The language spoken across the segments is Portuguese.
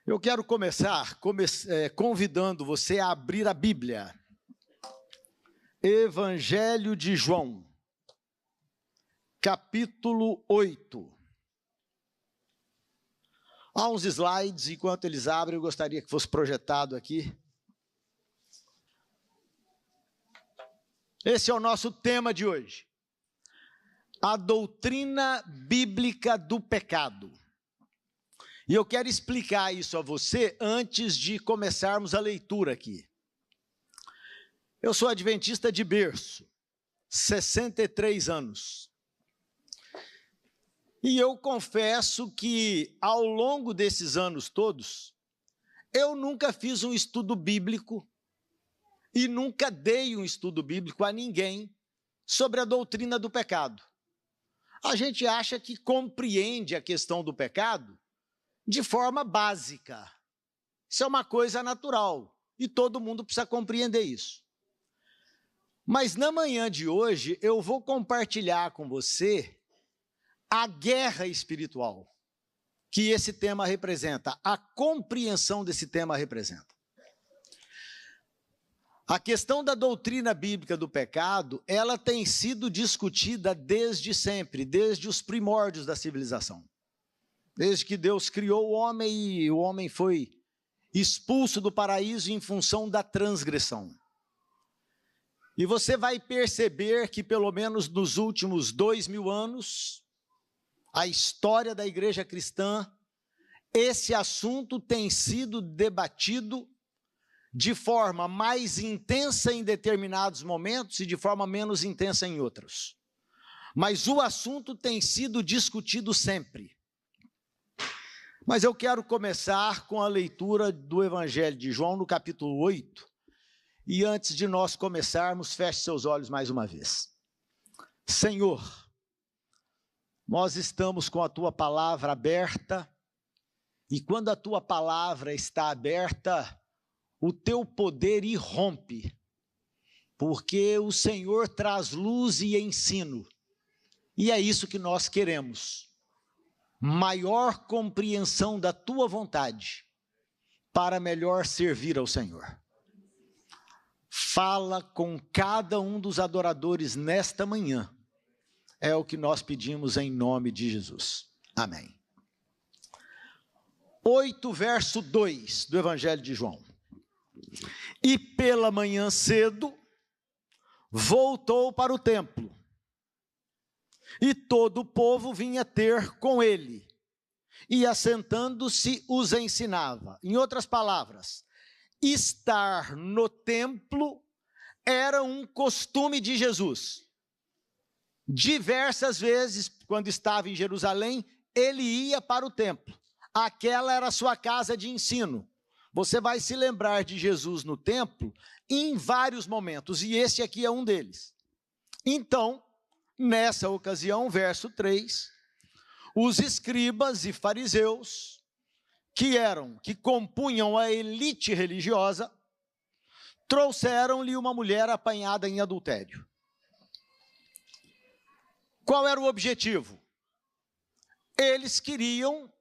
Eu quero começar convidando você a abrir a Bíblia. Evangelho de João, capítulo 8. Há uns slides, enquanto eles abrem, eu gostaria que fosse projetado aqui. Esse é o nosso tema de hoje. A doutrina bíblica do pecado. E eu quero explicar isso a você antes de começarmos a leitura aqui. Eu sou adventista de berço, 63 anos. E eu confesso que, ao longo desses anos todos, eu nunca fiz um estudo bíblico e nunca dei um estudo bíblico a ninguém sobre a doutrina do pecado. A gente acha que compreende a questão do pecado de forma básica. Isso é uma coisa natural e todo mundo precisa compreender isso. Mas na manhã de hoje eu vou compartilhar com você a guerra espiritual que esse tema representa, a compreensão desse tema representa. A questão da doutrina bíblica do pecado, ela tem sido discutida desde sempre, desde os primórdios da civilização. Desde que Deus criou o homem e o homem foi expulso do paraíso em função da transgressão. E você vai perceber que pelo menos nos últimos 2000 anos, a história da igreja cristã, esse assunto tem sido debatido de forma mais intensa em determinados momentos e de forma menos intensa em outros. Mas o assunto tem sido discutido sempre. Mas eu quero começar com a leitura do Evangelho de João, no capítulo 8. E antes de nós começarmos, feche seus olhos mais uma vez. Senhor, nós estamos com a Tua palavra aberta, e quando a Tua palavra está aberta, o Teu poder irrompe, porque o Senhor traz luz e ensino, e é isso que nós queremos. Maior compreensão da Tua vontade, para melhor servir ao Senhor. Fala com cada um dos adoradores nesta manhã, é o que nós pedimos em nome de Jesus. Amém. 8, verso 2 do Evangelho de João. E pela manhã cedo, voltou para o templo, e todo o povo vinha ter com ele, e assentando-se os ensinava. Em outras palavras, estar no templo era um costume de Jesus. Diversas vezes, quando estava em Jerusalém, ele ia para o templo. Aquela era a sua casa de ensino. Você vai se lembrar de Jesus no templo em vários momentos, e esse aqui é um deles. Então, nessa ocasião, verso 3, os escribas e fariseus, que compunham a elite religiosa, trouxeram-lhe uma mulher apanhada em adultério. Qual era o objetivo? Eles queriam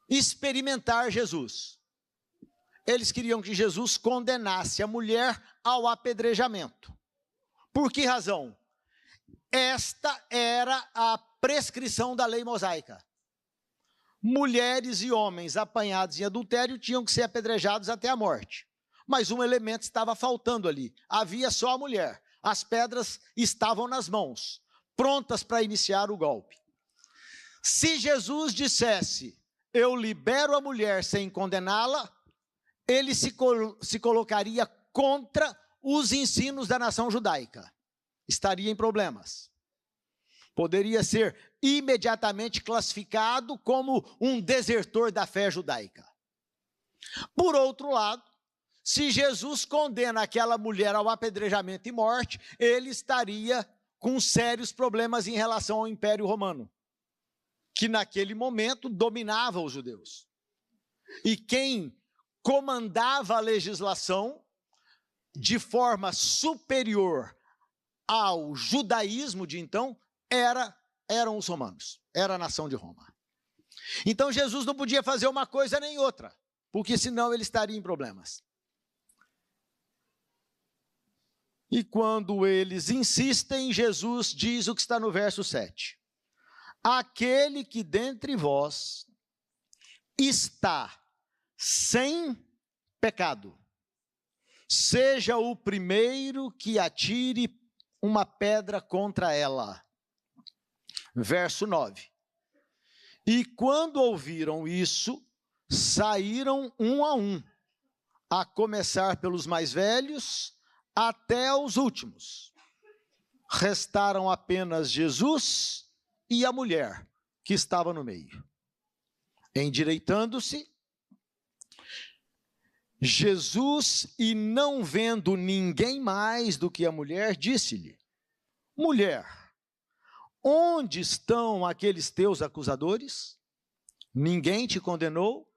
experimentar Jesus. Eles queriam que Jesus condenasse a mulher ao apedrejamento. Por que razão? Esta era a prescrição da lei mosaica. Mulheres e homens apanhados em adultério tinham que ser apedrejados até a morte. Mas um elemento estava faltando ali. Havia só a mulher. As pedras estavam nas mãos, prontas para iniciar o golpe. Se Jesus dissesse, eu libero a mulher sem condená-la, ele se colocaria contra os ensinos da nação judaica. Estaria em problemas. Poderia ser imediatamente classificado como um desertor da fé judaica. Por outro lado, se Jesus condena aquela mulher ao apedrejamento e morte, ele estaria com sérios problemas em relação ao Império Romano, que naquele momento dominava os judeus. E quem comandava a legislação de forma superior ao judaísmo de então eram os romanos, era a nação de Roma. Então Jesus não podia fazer uma coisa nem outra, porque senão ele estaria em problemas. E quando eles insistem, Jesus diz o que está no verso 7. Aquele que dentre vós está sem pecado, seja o primeiro que atire uma pedra contra ela. Verso 9. E quando ouviram isso, saíram um, a começar pelos mais velhos até os últimos. Restaram apenas Jesus e a mulher que estava no meio. Endireitando-se, Jesus, e não vendo ninguém mais do que a mulher, disse-lhe: mulher, onde estão aqueles teus acusadores? Ninguém te condenou?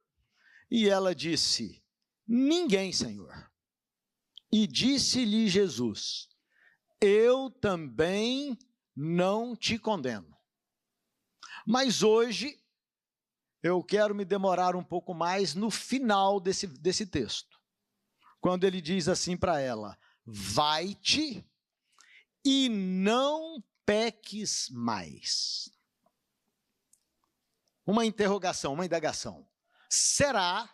E ela disse: ninguém, Senhor. E disse-lhe Jesus: eu também não te condeno. Mas hoje, eu quero me demorar um pouco mais no final desse texto. Quando ele diz assim para ela: vai-te e não peques mais. Uma interrogação, uma indagação. Será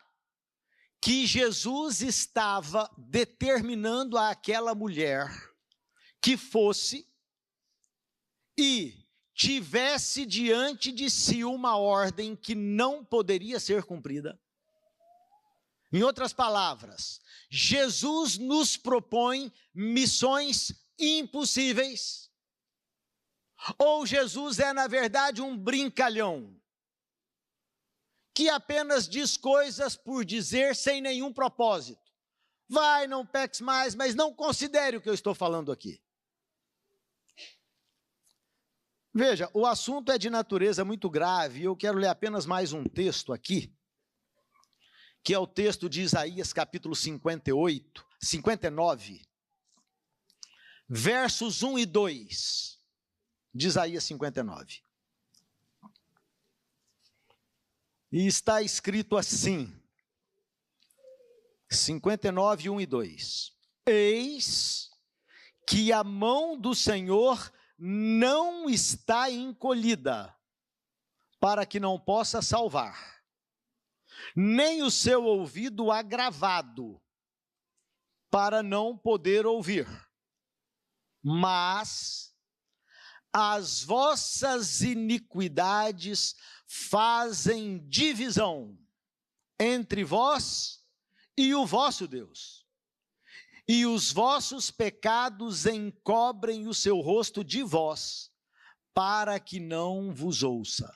que Jesus estava determinando àquela mulher que fosse e tivesse diante de si uma ordem que não poderia ser cumprida? Em outras palavras, Jesus nos propõe missões impossíveis? Ou Jesus é, na verdade, um brincalhão que apenas diz coisas por dizer sem nenhum propósito? Vai, não peques mais, mas não considere o que eu estou falando aqui. Veja, o assunto é de natureza muito grave, e eu quero ler apenas mais um texto aqui, que é o texto de Isaías, capítulo 59, versos 1 e 2, de Isaías 59. E está escrito assim, 59, 1 e 2. Eis que a mão do Senhor não está encolhida, para que não possa salvar, nem o seu ouvido agravado, para não poder ouvir. Mas as vossas iniquidades fazem divisão entre vós e o vosso Deus, e os vossos pecados encobrem o seu rosto de vós, para que não vos ouça.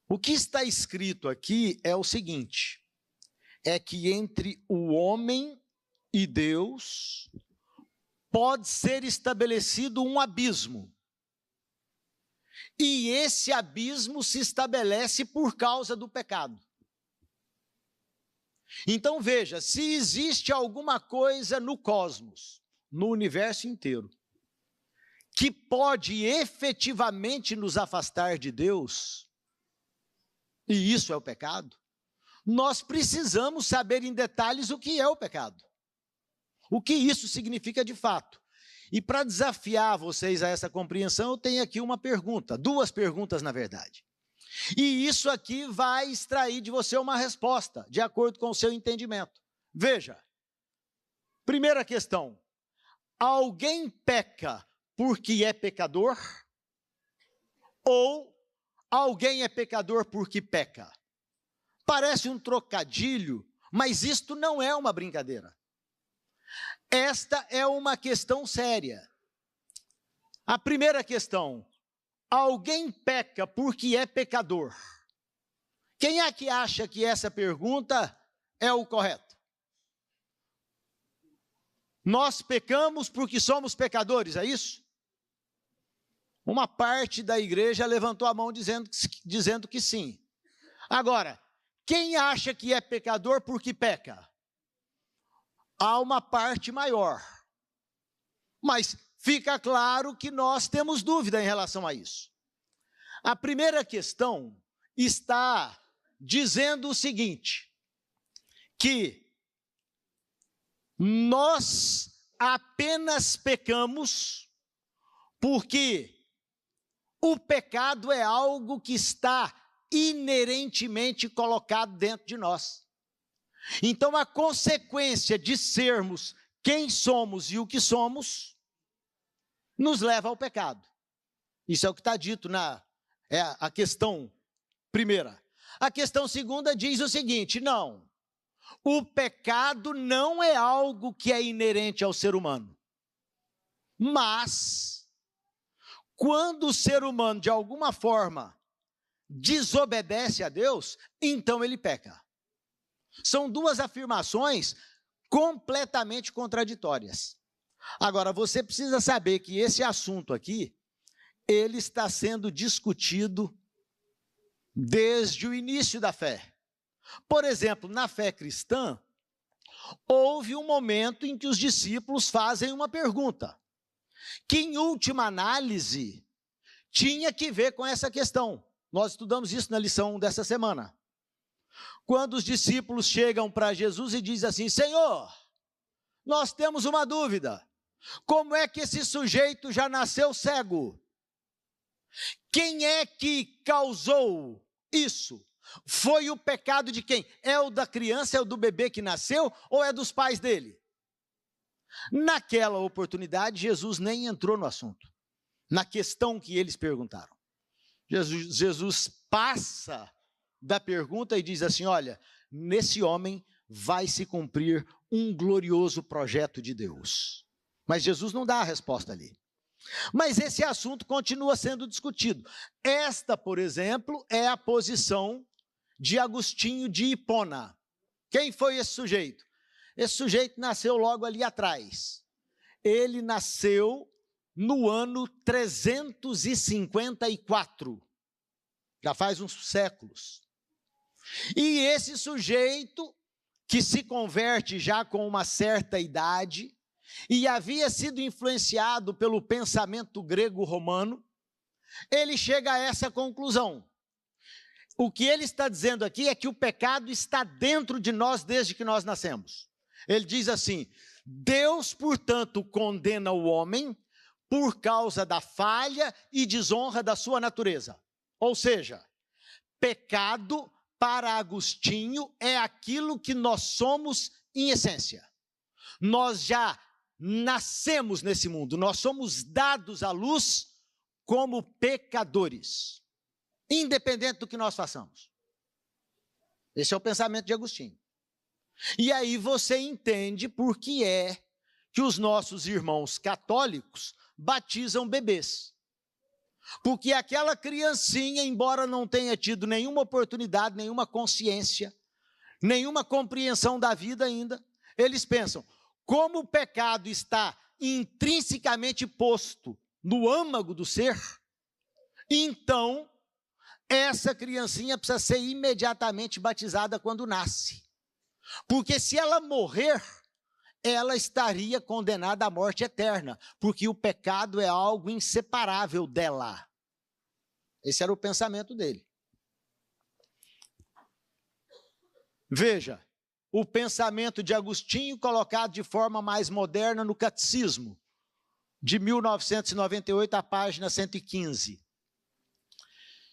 O que está escrito aqui é o seguinte: é que entre o homem e Deus pode ser estabelecido um abismo. E esse abismo se estabelece por causa do pecado. Então veja, se existe alguma coisa no cosmos, no universo inteiro, que pode efetivamente nos afastar de Deus, e isso é o pecado, nós precisamos saber em detalhes o que é o pecado. O que isso significa de fato. E para desafiar vocês a essa compreensão, eu tenho aqui uma pergunta, duas perguntas na verdade. E isso aqui vai extrair de você uma resposta, de acordo com o seu entendimento. Veja, primeira questão: alguém peca porque é pecador? Ou alguém é pecador porque peca? Parece um trocadilho, mas isto não é uma brincadeira. Esta é uma questão séria. A primeira questão: alguém peca porque é pecador? Quem é que acha que essa pergunta é o correto? Nós pecamos porque somos pecadores, é isso? Uma parte da igreja levantou a mão dizendo que sim. Agora, quem acha que é pecador porque peca? Há uma parte maior, mas fica claro que nós temos dúvida em relação a isso. A primeira questão está dizendo o seguinte, que nós apenas pecamos porque o pecado é algo que está inerentemente colocado dentro de nós. Então, a consequência de sermos quem somos e o que somos, nos leva ao pecado. Isso é o que está dito a questão primeira. A questão segunda diz o seguinte, não, o pecado não é algo que é inerente ao ser humano, mas quando o ser humano, de alguma forma, desobedece a Deus, então ele peca. São duas afirmações completamente contraditórias. Agora, você precisa saber que esse assunto aqui, ele está sendo discutido desde o início da fé. Por exemplo, na fé cristã, houve um momento em que os discípulos fazem uma pergunta, que em última análise, tinha que ver com essa questão. Nós estudamos isso na lição dessa semana. Quando os discípulos chegam para Jesus e dizem assim, Senhor, nós temos uma dúvida, como é que esse sujeito já nasceu cego? Quem é que causou isso? Foi o pecado de quem? É o da criança, é o do bebê que nasceu ou é dos pais dele? Naquela oportunidade, Jesus nem entrou no assunto, na questão que eles perguntaram. Jesus passa da pergunta e diz assim, olha, nesse homem vai se cumprir um glorioso projeto de Deus. Mas Jesus não dá a resposta ali. Mas esse assunto continua sendo discutido. Esta, por exemplo, é a posição de Agostinho de Hipona. Quem foi esse sujeito? Esse sujeito nasceu logo ali atrás. Ele nasceu no ano 354. Já faz uns séculos. E esse sujeito, que se converte já com uma certa idade, e havia sido influenciado pelo pensamento grego-romano, ele chega a essa conclusão. O que ele está dizendo aqui é que o pecado está dentro de nós desde que nós nascemos. Ele diz assim, Deus, portanto, condena o homem por causa da falha e desonra da sua natureza. Ou seja, pecado para Agostinho é aquilo que nós somos em essência. Nós já nascemos nesse mundo, nós somos dados à luz como pecadores, independente do que nós façamos. Esse é o pensamento de Agostinho. E aí você entende por que é que os nossos irmãos católicos batizam bebês. Porque aquela criancinha, embora não tenha tido nenhuma oportunidade, nenhuma consciência, nenhuma compreensão da vida ainda, eles pensam, como o pecado está intrinsecamente posto no âmago do ser, então essa criancinha precisa ser imediatamente batizada quando nasce. Porque se ela morrer, ela estaria condenada à morte eterna, porque o pecado é algo inseparável dela. Esse era o pensamento dele. Veja, o pensamento de Agostinho colocado de forma mais moderna no Catecismo, de 1998, a página 115.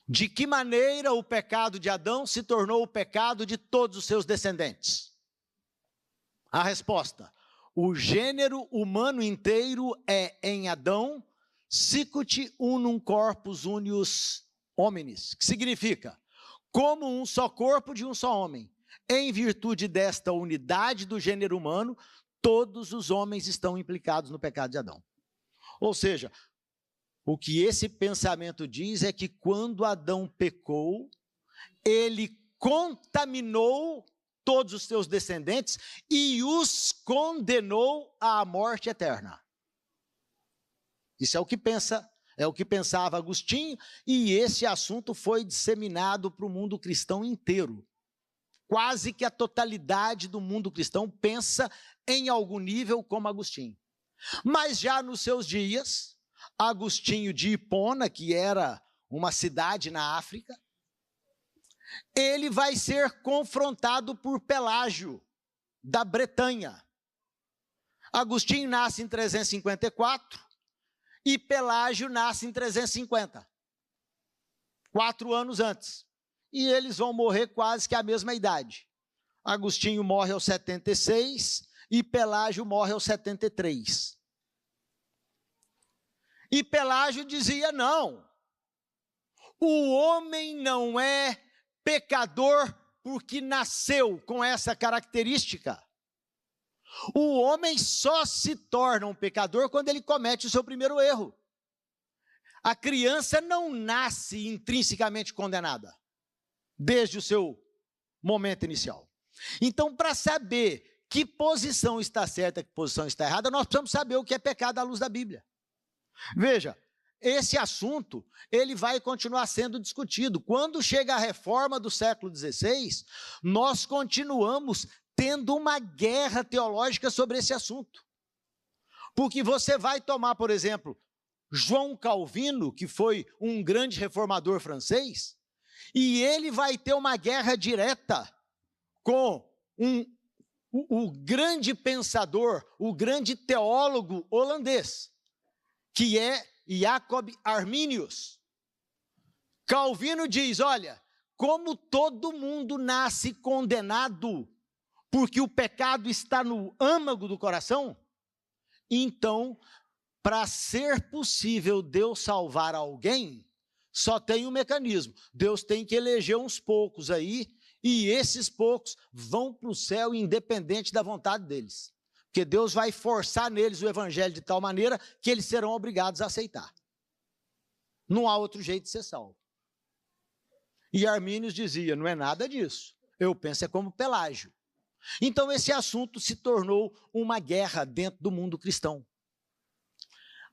De que maneira o pecado de Adão se tornou o pecado de todos os seus descendentes? A resposta, o gênero humano inteiro é em Adão, sicut unum corpus unius hominis, que significa, como um só corpo de um só homem. Em virtude desta unidade do gênero humano, todos os homens estão implicados no pecado de Adão. Ou seja, o que esse pensamento diz é que quando Adão pecou, ele contaminou todos os seus descendentes e os condenou à morte eterna. Isso é o que pensava Agostinho, e esse assunto foi disseminado para o mundo cristão inteiro. Quase que a totalidade do mundo cristão pensa em algum nível como Agostinho. Mas já nos seus dias, Agostinho de Hipona, que era uma cidade na África. Ele vai ser confrontado por Pelágio, da Bretanha. Agostinho nasce em 354 e Pelágio nasce em 350, 4 anos antes. E eles vão morrer quase que à mesma idade. Agostinho morre aos 76 e Pelágio morre aos 73. E Pelágio dizia: não, o homem não é pecador porque nasceu com essa característica. O homem só se torna um pecador quando ele comete o seu primeiro erro. A criança não nasce intrinsecamente condenada, desde o seu momento inicial. Então, para saber que posição está certa, que posição está errada, nós precisamos saber o que é pecado à luz da Bíblia. Veja, esse assunto, ele vai continuar sendo discutido. Quando chega a reforma do século XVI, nós continuamos tendo uma guerra teológica sobre esse assunto. Porque você vai tomar, por exemplo, João Calvino, que foi um grande reformador francês, e ele vai ter uma guerra direta com o grande pensador, o grande teólogo holandês, que é Jacob Arminius. Calvino diz: olha, como todo mundo nasce condenado porque o pecado está no âmago do coração, então, para ser possível Deus salvar alguém, só tem um mecanismo: Deus tem que eleger uns poucos aí, e esses poucos vão para o céu independente da vontade deles. Porque Deus vai forçar neles o evangelho de tal maneira que eles serão obrigados a aceitar. Não há outro jeito de ser salvo. E Arminius dizia: não é nada disso. Eu penso é como Pelágio. Então esse assunto se tornou uma guerra dentro do mundo cristão.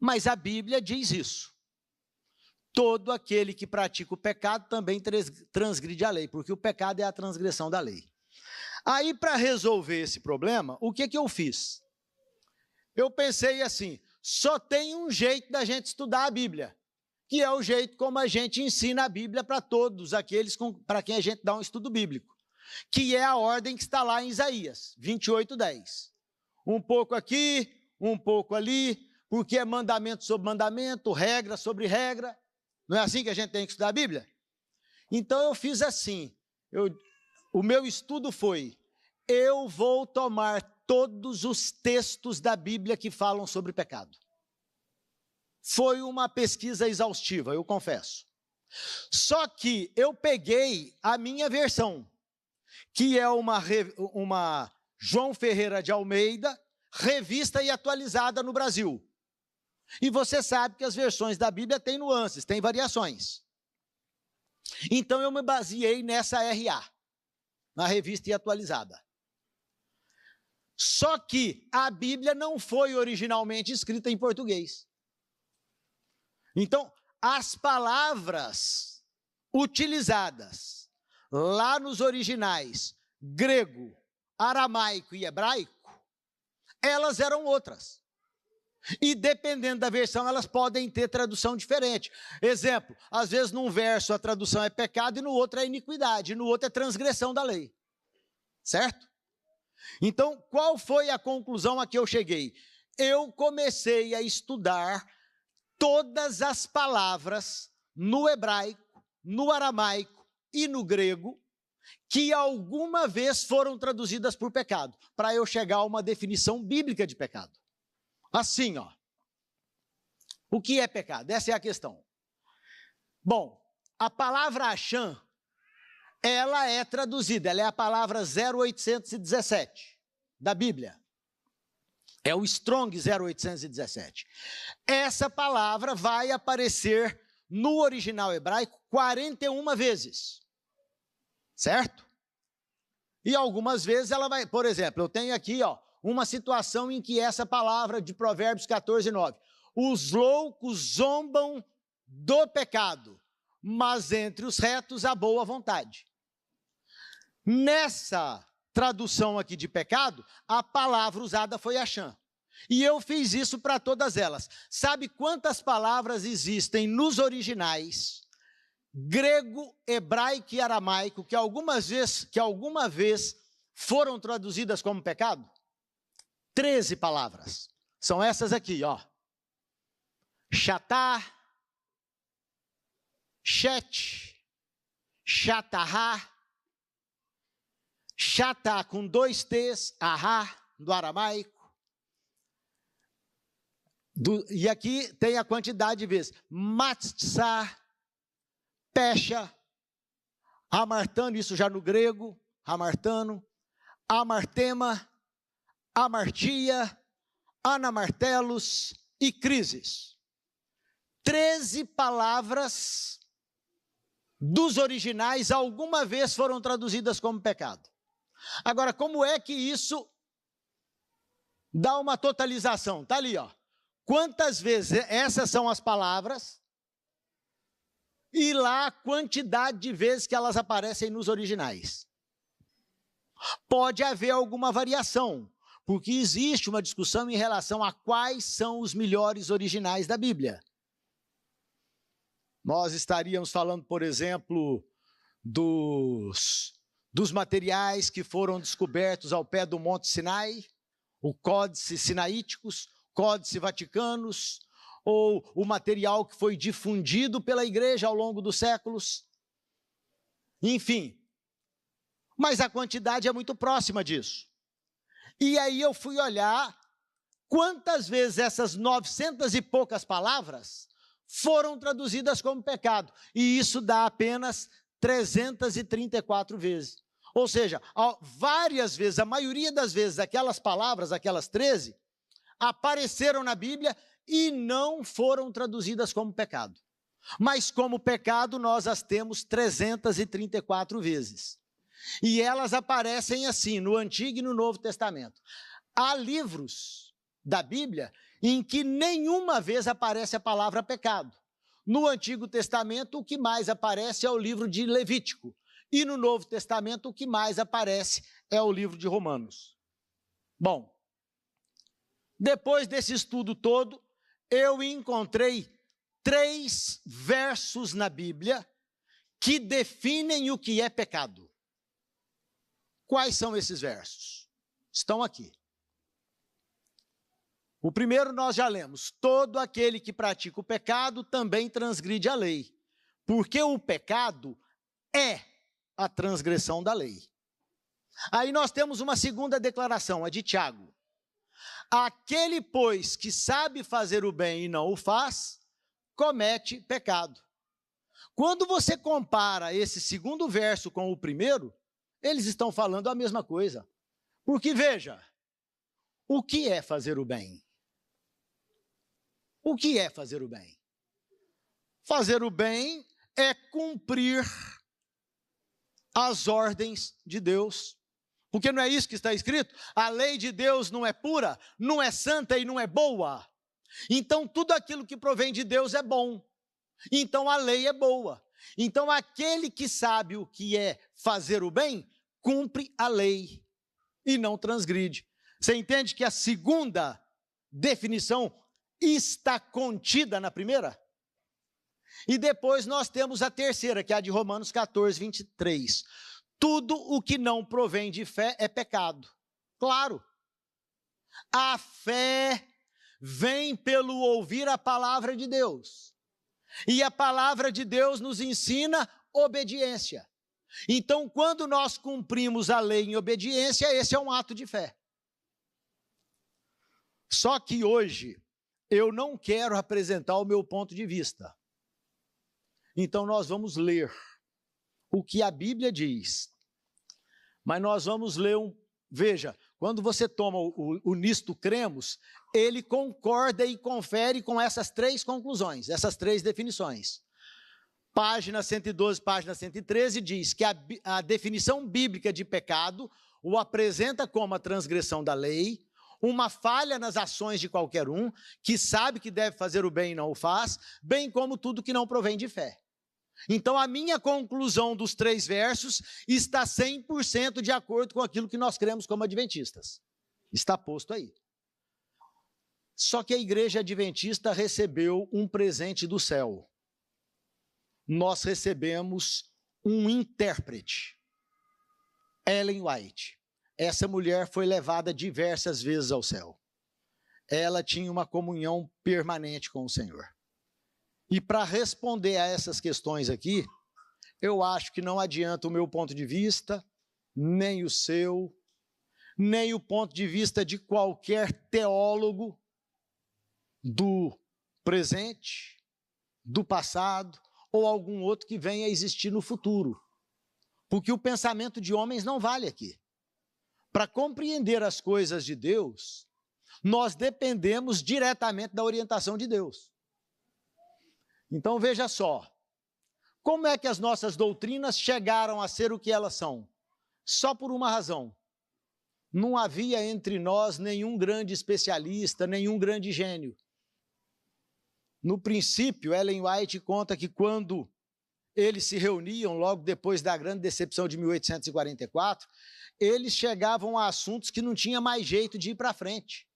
Mas a Bíblia diz isso: todo aquele que pratica o pecado também transgride a lei, porque o pecado é a transgressão da lei. Aí, para resolver esse problema, o que eu fiz? Eu pensei assim: só tem um jeito da gente estudar a Bíblia, que é o jeito como a gente ensina a Bíblia para todos aqueles para quem a gente dá um estudo bíblico, que é a ordem que está lá em Isaías 28:10. Um pouco aqui, um pouco ali, porque é mandamento sobre mandamento, regra sobre regra. Não é assim que a gente tem que estudar a Bíblia? Então eu fiz assim, o meu estudo foi: eu vou tomar todos os textos da Bíblia que falam sobre pecado. Foi uma pesquisa exaustiva, eu confesso. Só que eu peguei a minha versão, que é uma João Ferreira de Almeida, revista e atualizada no Brasil. E você sabe que as versões da Bíblia têm nuances, têm variações. Então eu me baseei nessa RA, na revista e atualizada. Só que a Bíblia não foi originalmente escrita em português. Então, as palavras utilizadas lá nos originais grego, aramaico e hebraico, elas eram outras. E dependendo da versão, elas podem ter tradução diferente. Exemplo, às vezes num verso a tradução é pecado e no outro é iniquidade, e no outro é transgressão da lei. Certo? Então, qual foi a conclusão a que eu cheguei? Eu comecei a estudar todas as palavras no hebraico, no aramaico e no grego que alguma vez foram traduzidas por pecado, para eu chegar a uma definição bíblica de pecado. Assim, ó. O que é pecado? Essa é a questão. Bom, a palavra Achã, ela é traduzida, ela é a palavra 0817 da Bíblia. É o Strong 0817. Essa palavra vai aparecer no original hebraico 41 vezes. Certo? E algumas vezes ela vai, por exemplo, eu tenho aqui, ó, uma situação em que essa palavra de Provérbios 14:9. Os loucos zombam do pecado, mas entre os retos há boa vontade. Nessa tradução aqui de pecado, a palavra usada foi Achã. E eu fiz isso para todas elas. Sabe quantas palavras existem nos originais grego, hebraico e aramaico que alguma vez foram traduzidas como pecado? 13 palavras. São essas aqui, ó. Chatá, chet, chatahá, chatá com 2 T's, ahá, do aramaico. E aqui tem a quantidade de vezes. Matzá, pecha, amartano, isso já no grego, amartano, amartema, amartia, anamartelos e crises. 13 palavras dos originais alguma vez foram traduzidas como pecado. Agora, como é que isso dá uma totalização? Está ali, ó. Quantas vezes essas são as palavras e lá a quantidade de vezes que elas aparecem nos originais. Pode haver alguma variação, porque existe uma discussão em relação a quais são os melhores originais da Bíblia. Nós estaríamos falando, por exemplo, dos materiais que foram descobertos ao pé do Monte Sinai, o Códice Sinaíticos, Códice Vaticanos, ou o material que foi difundido pela igreja ao longo dos séculos. Enfim, mas a quantidade é muito próxima disso. E aí eu fui olhar quantas vezes essas 900 e poucas palavras foram traduzidas como pecado. E isso dá apenas 334 vezes. Ou seja, várias vezes, a maioria das vezes, aquelas palavras, aquelas 13, apareceram na Bíblia e não foram traduzidas como pecado. Mas como pecado, nós as temos 334 vezes. E elas aparecem assim, no Antigo e no Novo Testamento. Há livros da Bíblia em que nenhuma vez aparece a palavra pecado. No Antigo Testamento, o que mais aparece é o livro de Levítico. E no Novo Testamento, o que mais aparece é o livro de Romanos. Bom, depois desse estudo todo, eu encontrei 3 versos na Bíblia que definem o que é pecado. Quais são esses versos? Estão aqui. O primeiro nós já lemos. Todo aquele que pratica o pecado também transgride a lei, porque o pecado é a transgressão da lei. Aí nós temos uma segunda declaração, a de Tiago. Aquele, pois, que sabe fazer o bem e não o faz, comete pecado. Quando você compara esse segundo verso com o primeiro, eles estão falando a mesma coisa. Porque, veja, o que é fazer o bem? O que é fazer o bem? Fazer o bem é cumprir as ordens de Deus. Porque não é isso que está escrito? A lei de Deus não é pura, não é santa e não é boa. Então, tudo aquilo que provém de Deus é bom. Então, a lei é boa. Então, aquele que sabe o que é fazer o bem, cumpre a lei e não transgride. Você entende que a segunda definição está contida na primeira? E depois nós temos a terceira, que é a de Romanos 14, 23. Tudo o que não provém de fé é pecado. Claro. A fé vem pelo ouvir a palavra de Deus. E a palavra de Deus nos ensina obediência. Então, quando nós cumprimos a lei em obediência, esse é um ato de fé. Só que hoje, eu não quero apresentar o meu ponto de vista. Então, nós vamos ler o que a Bíblia diz. Mas nós vamos ler Veja, quando você toma o Nisto Cremos, ele concorda e confere com essas 3 conclusões, essas 3 definições. Página 112, página 113, diz que a definição bíblica de pecado o apresenta como a transgressão da lei, uma falha nas ações de qualquer um, que sabe que deve fazer o bem e não o faz, bem como tudo que não provém de fé. Então, a minha conclusão dos 3 versos está 100% de acordo com aquilo que nós cremos como adventistas. Está posto aí. Só que a igreja adventista recebeu um presente do céu. nós recebemos um intérprete, Ellen White. Essa mulher foi levada diversas vezes ao céu. Ela tinha uma comunhão permanente com o Senhor. E para responder a essas questões aqui, eu acho que não adianta o meu ponto de vista, nem o seu, nem o ponto de vista de qualquer teólogo do presente, do passado, ou algum outro que venha a existir no futuro. Porque o pensamento de homens não vale aqui. Para compreender as coisas de Deus, nós dependemos diretamente da orientação de Deus. Então veja só, como é que as nossas doutrinas chegaram a ser o que elas são? Só por uma razão. Não havia entre nós nenhum grande especialista, nenhum grande gênio. No princípio, Ellen White conta que quando eles se reuniam, logo depois da grande decepção de 1844, eles chegavam a assuntos que não tinha mais jeito de ir para frente.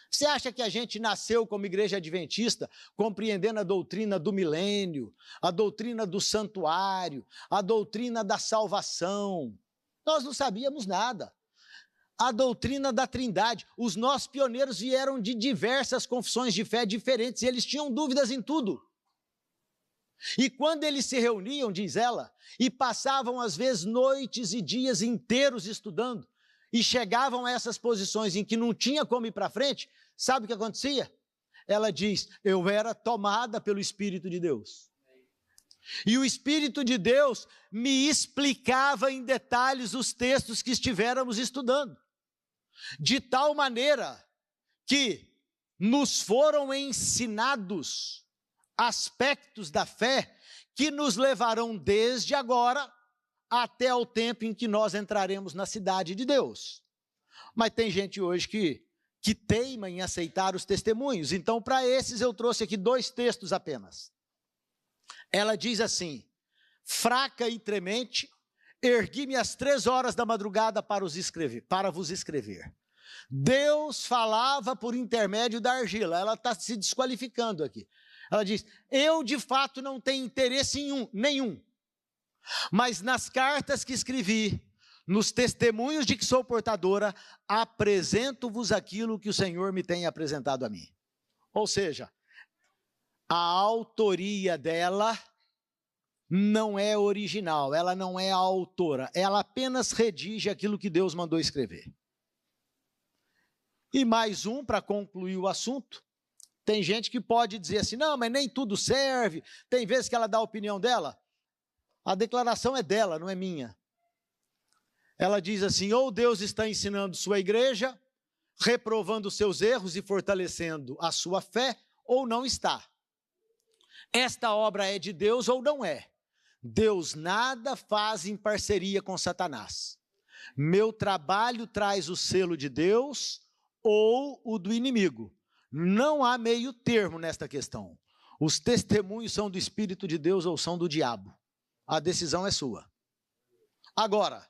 Você acha que a gente nasceu como igreja adventista, compreendendo a doutrina do milênio, a doutrina do santuário, a doutrina da salvação? Nós não sabíamos nada. A doutrina da Trindade. Os nossos pioneiros vieram de diversas confissões de fé diferentes e eles tinham dúvidas em tudo. E quando eles se reuniam, diz ela, e passavam às vezes noites e dias inteiros estudando, e chegavam a essas posições em que não tinha como ir para frente, sabe o que acontecia? Ela diz, eu era tomada pelo Espírito de Deus. E o Espírito de Deus me explicava em detalhes os textos que estivermos estudando. De tal maneira que nos foram ensinados aspectos da fé que nos levarão desde agora até o tempo em que nós entraremos na cidade de Deus. Mas tem gente hoje que teima em aceitar os testemunhos. Então, para esses, eu trouxe aqui 2 textos apenas. Ela diz assim, fraca e tremente, ergui-me às 3 horas da madrugada para vos escrever. Deus falava por intermédio da argila. Ela está se desqualificando aqui. Ela diz, eu de fato não tenho interesse em nenhum, mas nas cartas que escrevi, nos testemunhos de que sou portadora, apresento-vos aquilo que o Senhor me tem apresentado a mim. Ou seja, a autoria dela não é original, ela não é a autora, ela apenas redige aquilo que Deus mandou escrever. E mais um, para concluir o assunto, tem gente que pode dizer assim, não, mas nem tudo serve, tem vezes que ela dá a opinião dela, a declaração é dela, não é minha. Ela diz assim, ou Deus está ensinando sua igreja, reprovando seus erros e fortalecendo a sua fé, ou não está. Esta obra é de Deus ou não é. Deus nada faz em parceria com Satanás. Meu trabalho traz o selo de Deus ou o do inimigo. Não há meio termo nesta questão. Os testemunhos são do Espírito de Deus ou são do diabo. A decisão é sua. Agora,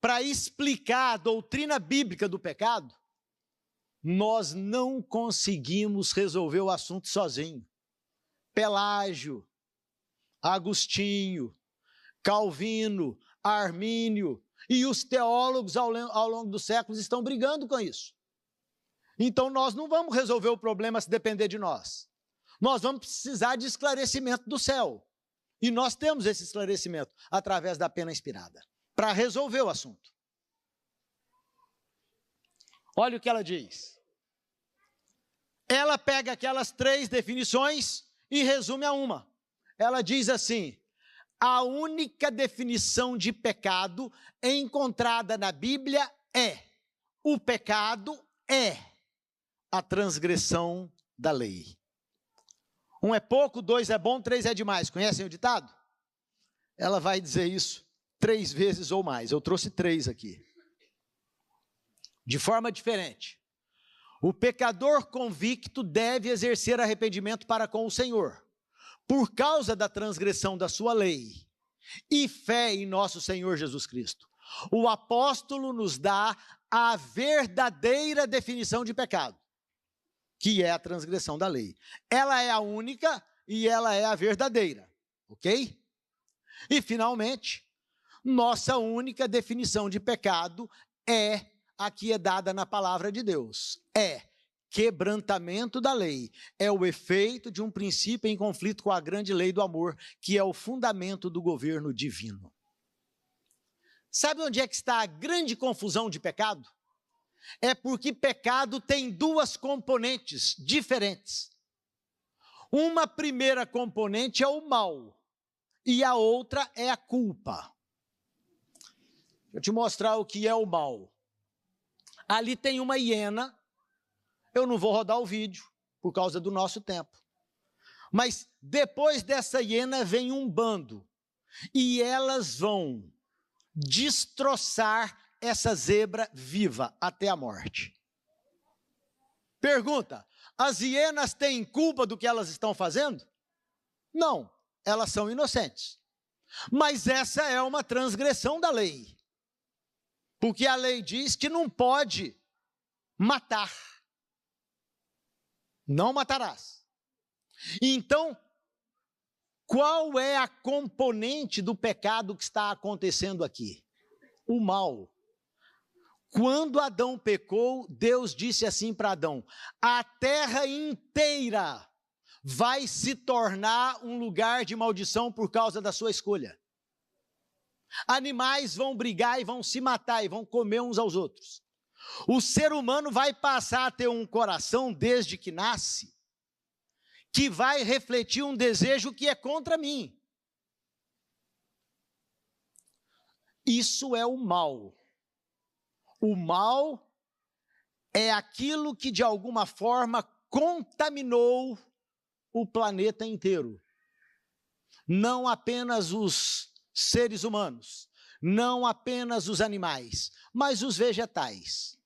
para explicar a doutrina bíblica do pecado, nós não conseguimos resolver o assunto sozinho. Pelágio, Agostinho, Calvino, Armínio e os teólogos ao longo dos séculos estão brigando com isso. Então nós não vamos resolver o problema se depender de nós. Nós vamos precisar de esclarecimento do céu. E nós temos esse esclarecimento através da pena inspirada, para resolver o assunto. Olha o que ela diz. Ela pega aquelas 3 definições e resume a uma. Ela diz assim, a única definição de pecado encontrada na Bíblia é, o pecado é a transgressão da lei. 1 é pouco, 2 é bom, 3 é demais. Conhecem o ditado? Ela vai dizer isso 3 vezes ou mais. Eu trouxe 3 aqui. De forma diferente. O pecador convicto deve exercer arrependimento para com o Senhor, por causa da transgressão da sua lei, e fé em nosso Senhor Jesus Cristo. O apóstolo nos dá a verdadeira definição de pecado, que é a transgressão da lei. Ela é a única e ela é a verdadeira. ok? E, finalmente, nossa única definição de pecado é a que é dada na palavra de Deus. É quebrantamento da lei. É o efeito de um princípio em conflito com a grande lei do amor, que é o fundamento do governo divino. Sabe onde é que está a grande confusão de pecado? É porque pecado tem duas componentes diferentes. Uma primeira componente é o mal, e a outra é a culpa. Deixa eu te mostrar o que é o mal. Ali tem uma hiena, eu não vou rodar o vídeo, por causa do nosso tempo. Mas depois dessa hiena vem um bando, e elas vão destroçar essa zebra viva até a morte. Pergunta, as hienas têm culpa do que elas estão fazendo? Não, elas são inocentes. Mas essa é uma transgressão da lei. Porque a lei diz que não pode matar. Não matarás. Então, qual é a componente do pecado que está acontecendo aqui? O mal. Quando Adão pecou, Deus disse assim para Adão: a terra inteira vai se tornar um lugar de maldição por causa da sua escolha. Animais vão brigar e vão se matar e vão comer uns aos outros. O ser humano vai passar a ter um coração desde que nasce, que vai refletir um desejo que é contra mim. Isso é o mal. O mal é aquilo que de alguma forma contaminou o planeta inteiro. Não apenas os seres humanos, não apenas os animais, mas os vegetais.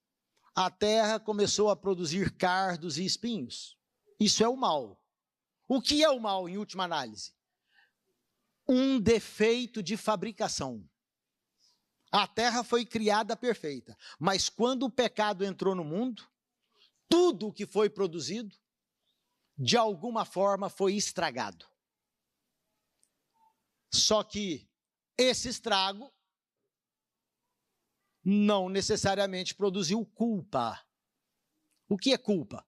A terra começou a produzir cardos e espinhos. Isso é o mal. O que é o mal, em última análise? Um defeito de fabricação. A terra foi criada perfeita, mas quando o pecado entrou no mundo, tudo o que foi produzido, de alguma forma foi estragado. Só que esse estrago não necessariamente produziu culpa. O que é culpa?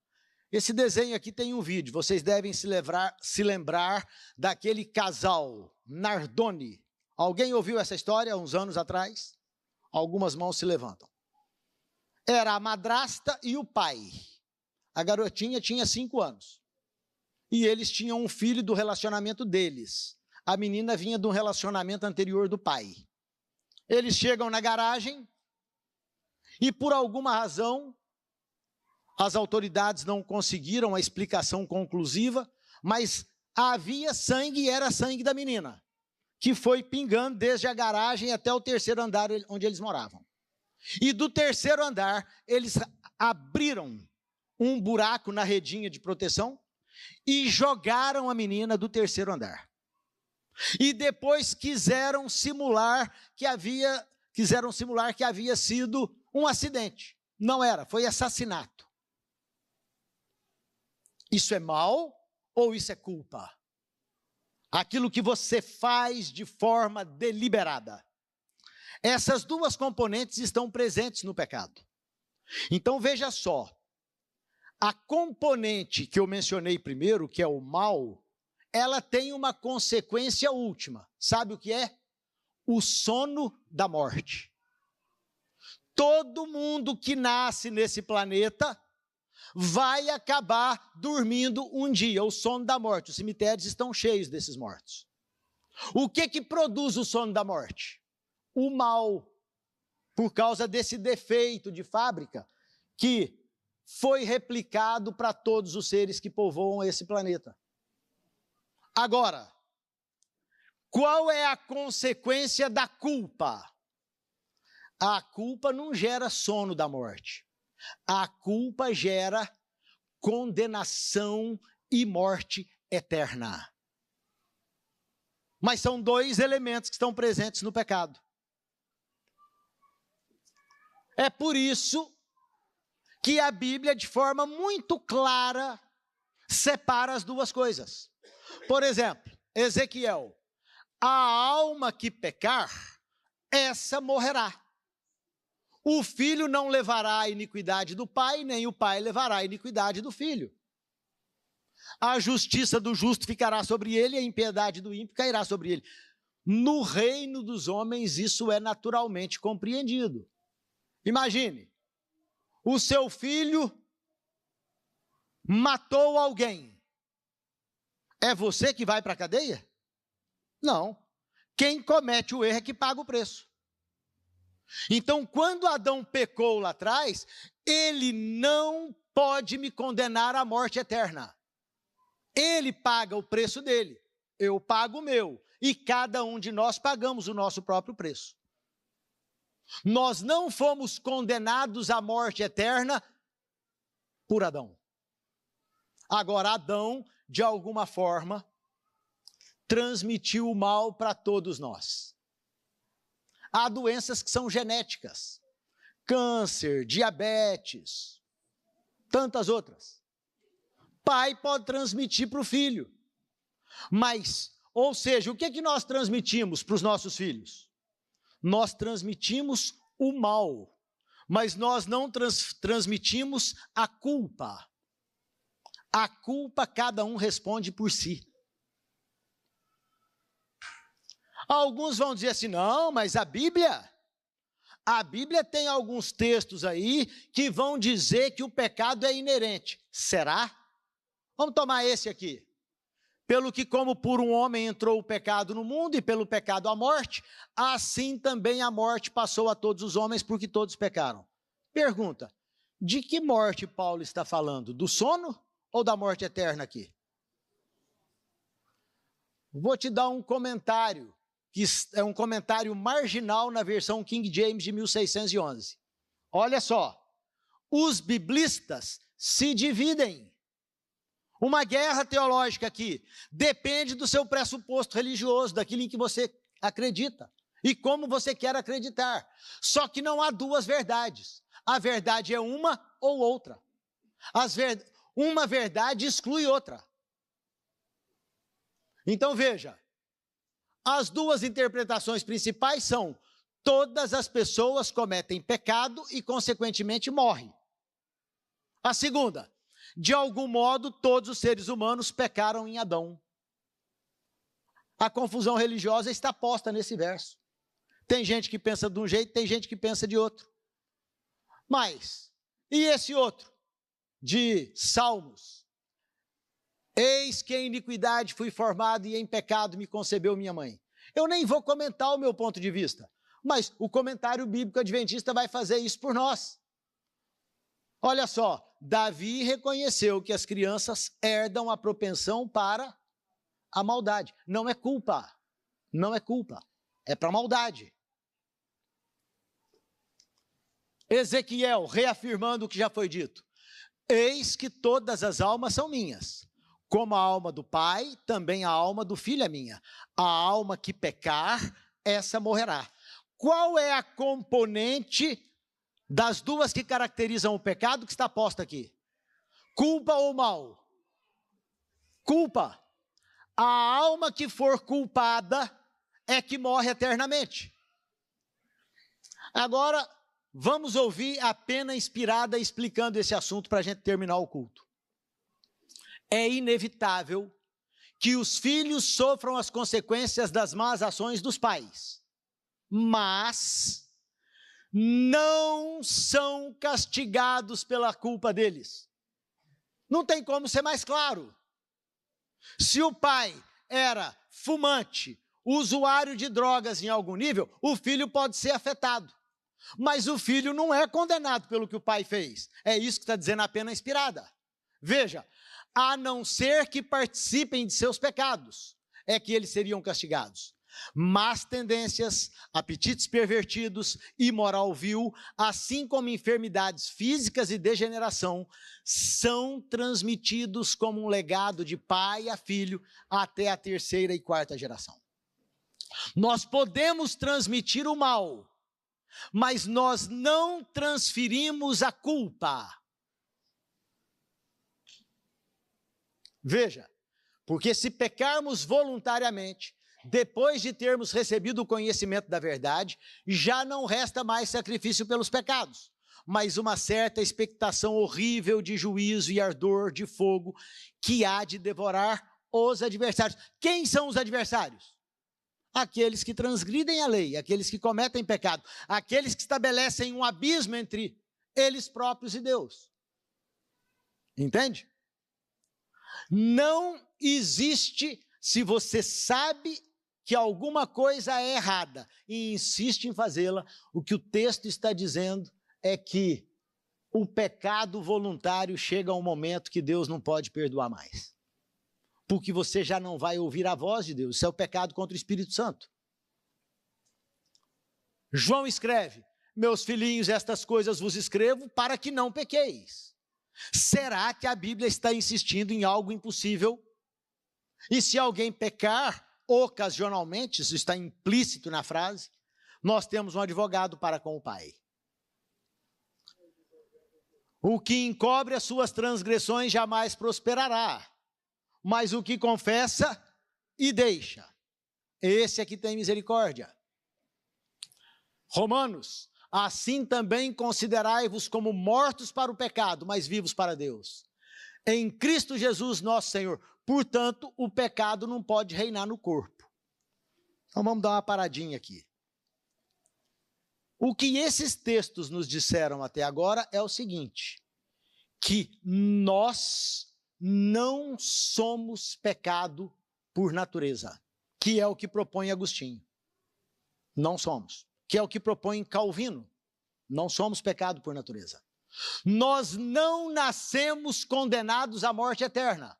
Esse desenho aqui tem um vídeo, vocês devem se lembrar daquele casal, Nardoni. Alguém ouviu essa história há uns anos atrás? Algumas mãos se levantam. Era a madrasta e o pai. A garotinha tinha 5 anos. E eles tinham um filho do relacionamento deles. A menina vinha de um relacionamento anterior do pai. Eles chegam na garagem e, por alguma razão, as autoridades não conseguiram a explicação conclusiva, mas havia sangue e era sangue da menina, que foi pingando desde a garagem até o 3º andar onde eles moravam. E do 3º andar, eles abriram um buraco na redinha de proteção e jogaram a menina do 3º andar. E depois quiseram simular que havia sido um acidente. Não era, foi assassinato. Isso é mal ou isso é culpa? Aquilo que você faz de forma deliberada. Essas duas componentes estão presentes no pecado. Então veja só, a componente que eu mencionei primeiro, que é o mal, ela tem uma consequência última. Sabe o que é? O sono da morte. Todo mundo que nasce nesse planeta vai acabar dormindo um dia, o sono da morte. Os cemitérios estão cheios desses mortos. O que produz o sono da morte? O mal, por causa desse defeito de fábrica que foi replicado para todos os seres que povoam esse planeta. Agora, qual é a consequência da culpa? A culpa não gera sono da morte. A culpa gera condenação e morte eterna. Mas são 2 elementos que estão presentes no pecado. É por isso que a Bíblia, de forma muito clara, separa as duas coisas. Por exemplo, Ezequiel. a alma que pecar, essa morrerá. O filho não levará a iniquidade do pai, nem o pai levará a iniquidade do filho. A justiça do justo ficará sobre ele, a impiedade do ímpio cairá sobre ele. No reino dos homens, isso é naturalmente compreendido. Imagine, o seu filho matou alguém. É você que vai para a cadeia? Não. Quem comete o erro é que paga o preço. Então, quando Adão pecou lá atrás, ele não pode me condenar à morte eterna. Ele paga o preço dele, eu pago o meu, e cada um de nós pagamos o nosso próprio preço. Nós não fomos condenados à morte eterna por Adão. Agora, Adão, de alguma forma, transmitiu o mal para todos nós. Há doenças que são genéticas, câncer, diabetes, tantas outras. Pai pode transmitir para o filho, mas, ou seja, o que é que nós transmitimos para os nossos filhos? Nós transmitimos o mal, mas nós não transmitimos a culpa. A culpa cada um responde por si. Alguns vão dizer assim, não, mas a Bíblia tem alguns textos aí que vão dizer que o pecado é inerente. Será? Vamos tomar esse aqui. Pelo que como por um homem entrou o pecado no mundo e pelo pecado a morte, assim também a morte passou a todos os homens porque todos pecaram. Pergunta, de que morte Paulo está falando? Do sono ou da morte eterna aqui? Vou te dar um comentário, que é um comentário marginal na versão King James de 1611. Olha só, os biblistas se dividem. Uma guerra teológica aqui depende do seu pressuposto religioso, daquilo em que você acredita e como você quer acreditar. Só que não há duas verdades. A verdade é uma ou outra. Uma verdade exclui outra. Então veja, as duas interpretações principais são: todas as pessoas cometem pecado e consequentemente morrem. A segunda, de algum modo, todos os seres humanos pecaram em Adão. A confusão religiosa está posta nesse verso. Tem gente que pensa de um jeito, tem gente que pensa de outro. Mas, e esse outro? De Salmos. Eis que em iniquidade fui formado e em pecado me concebeu minha mãe. Eu nem vou comentar o meu ponto de vista, mas o comentário bíblico adventista vai fazer isso por nós. Olha só, Davi reconheceu que as crianças herdam a propensão para a maldade. Não é culpa, é para a maldade. Ezequiel, reafirmando o que já foi dito: eis que todas as almas são minhas, como a alma do pai, também a alma do filho é minha. A alma que pecar, essa morrerá. Qual é a componente das duas que caracterizam o pecado que está posta aqui? Culpa ou mal? Culpa. A alma que for culpada é que morre eternamente. Agora, vamos ouvir a Pena Inspirada explicando esse assunto para a gente terminar o culto. É inevitável que os filhos sofram as consequências das más ações dos pais, mas não são castigados pela culpa deles. Não tem como ser mais claro. Se o pai era fumante, usuário de drogas em algum nível, o filho pode ser afetado. Mas o filho não é condenado pelo que o pai fez. É isso que está dizendo a Pena Inspirada. Veja, a não ser que participem de seus pecados, é que eles seriam castigados. Más tendências, apetites pervertidos e moral vil, assim como enfermidades físicas e degeneração, são transmitidos como um legado de pai a filho até a terceira e quarta geração. Nós podemos transmitir o mal, mas nós não transferimos a culpa. Veja, porque se pecarmos voluntariamente, depois de termos recebido o conhecimento da verdade, já não resta mais sacrifício pelos pecados, mas uma certa expectação horrível de juízo e ardor de fogo que há de devorar os adversários. Quem são os adversários? Aqueles que transgridem a lei, aqueles que cometem pecado, aqueles que estabelecem um abismo entre eles próprios e Deus. Entende? Não existe, se você sabe que alguma coisa é errada e insiste em fazê-la, o que o texto está dizendo é que o pecado voluntário chega a um momento que Deus não pode perdoar mais. Porque você já não vai ouvir a voz de Deus. Isso é o pecado contra o Espírito Santo. João escreve: meus filhinhos, estas coisas vos escrevo para que não pequeis. Será que a Bíblia está insistindo em algo impossível? E se alguém pecar ocasionalmente, isso está implícito na frase, nós temos um advogado para com o Pai. O que encobre as suas transgressões jamais prosperará, mas o que confessa e deixa, esse é que tem misericórdia. Romanos: assim também considerai-vos como mortos para o pecado, mas vivos para Deus. Em Cristo Jesus nosso Senhor. Portanto, o pecado não pode reinar no corpo. Então vamos dar uma paradinha aqui. O que esses textos nos disseram até agora é o seguinte: que nós não somos pecado por natureza, que é o que propõe Agostinho. Não somos. Que é o que propõe Calvino. Não somos pecado por natureza. Nós não nascemos condenados à morte eterna.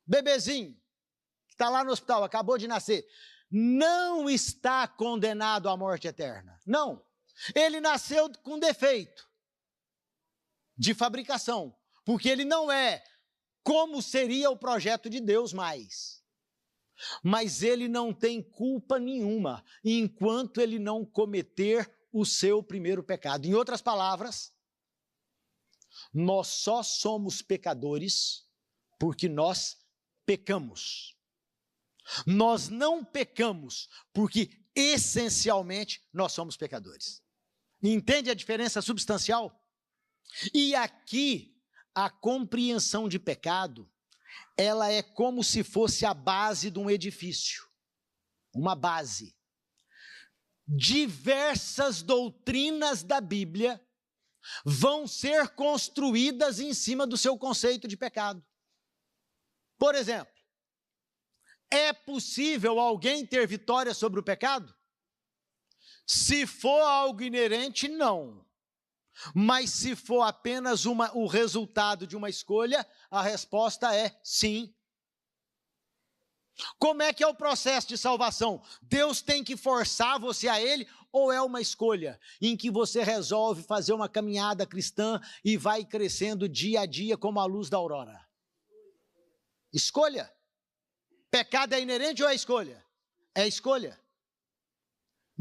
Bebezinho, que está lá no hospital, acabou de nascer, não está condenado à morte eterna. Não. Ele nasceu com defeito de fabricação, porque ele não é como seria o projeto de Deus mais. Mas ele não tem culpa nenhuma, enquanto ele não cometer o seu primeiro pecado. Em outras palavras, nós só somos pecadores porque nós pecamos. Nós não pecamos porque, essencialmente, nós somos pecadores. Entende a diferença substancial? E aqui, a compreensão de pecado, ela é como se fosse a base de um edifício. Uma base. Diversas doutrinas da Bíblia vão ser construídas em cima do seu conceito de pecado. Por exemplo, é possível alguém ter vitória sobre o pecado? Se for algo inerente, não. Mas se for apenas o resultado de uma escolha, a resposta é sim. Como é que é o processo de salvação? Deus tem que forçar você a ele, ou é uma escolha em que você resolve fazer uma caminhada cristã e vai crescendo dia a dia como a luz da aurora? Escolha. Pecado é inerente ou é escolha? É escolha.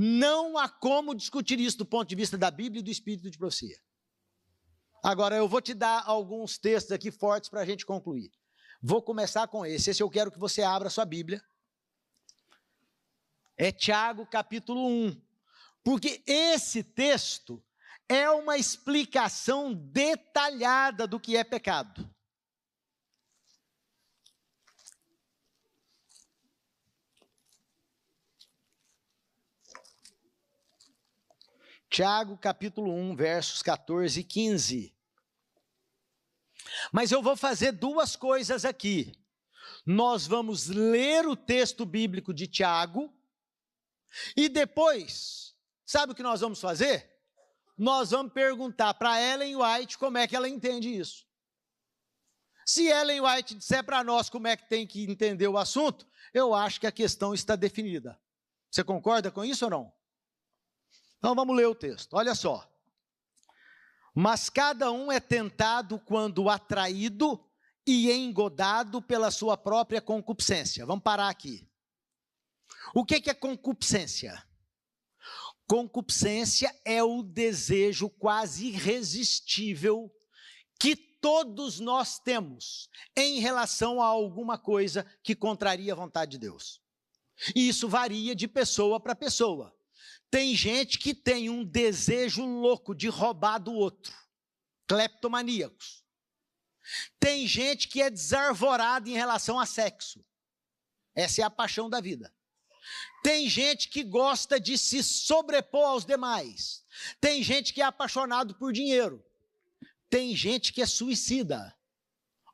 Não há como discutir isso do ponto de vista da Bíblia e do Espírito de profecia. Agora, eu vou te dar alguns textos aqui fortes para a gente concluir. Vou começar com esse. Esse eu quero que você abra a sua Bíblia. É Tiago, capítulo 1. Porque esse texto é uma explicação detalhada do que é pecado. Tiago, capítulo 1, versos 14 e 15. Mas eu vou fazer duas coisas aqui. Nós vamos ler o texto bíblico de Tiago e depois, sabe o que nós vamos fazer? Nós vamos perguntar para Ellen White como é que ela entende isso. Se Ellen White disser para nós como é que tem que entender o assunto, eu acho que a questão está definida. Você concorda com isso ou não? Então vamos ler o texto, olha só. Mas cada um é tentado quando atraído e engodado pela sua própria concupiscência. Vamos parar aqui. O que é concupiscência? Concupiscência é o desejo quase irresistível que todos nós temos em relação a alguma coisa que contraria a vontade de Deus. E isso varia de pessoa para pessoa. Tem gente que tem um desejo louco de roubar do outro, cleptomaníacos. Tem gente que é desarvorada em relação a sexo. Essa é a paixão da vida. Tem gente que gosta de se sobrepor aos demais. Tem gente que é apaixonado por dinheiro. Tem gente que é suicida.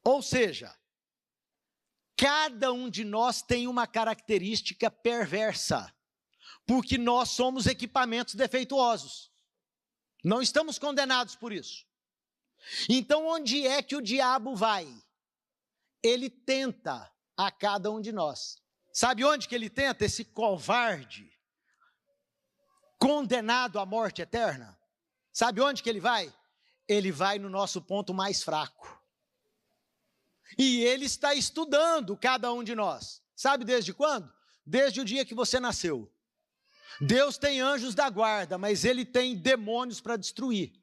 Ou seja, cada um de nós tem uma característica perversa, porque nós somos equipamentos defeituosos. Não estamos condenados por isso. Então, onde é que o diabo vai? Ele tenta a cada um de nós. Sabe onde que ele tenta? Esse covarde, condenado à morte eterna. Sabe onde que ele vai? Ele vai no nosso ponto mais fraco. E ele está estudando cada um de nós. Sabe desde quando? Desde o dia que você nasceu. Deus tem anjos da guarda, mas ele tem demônios para destruir.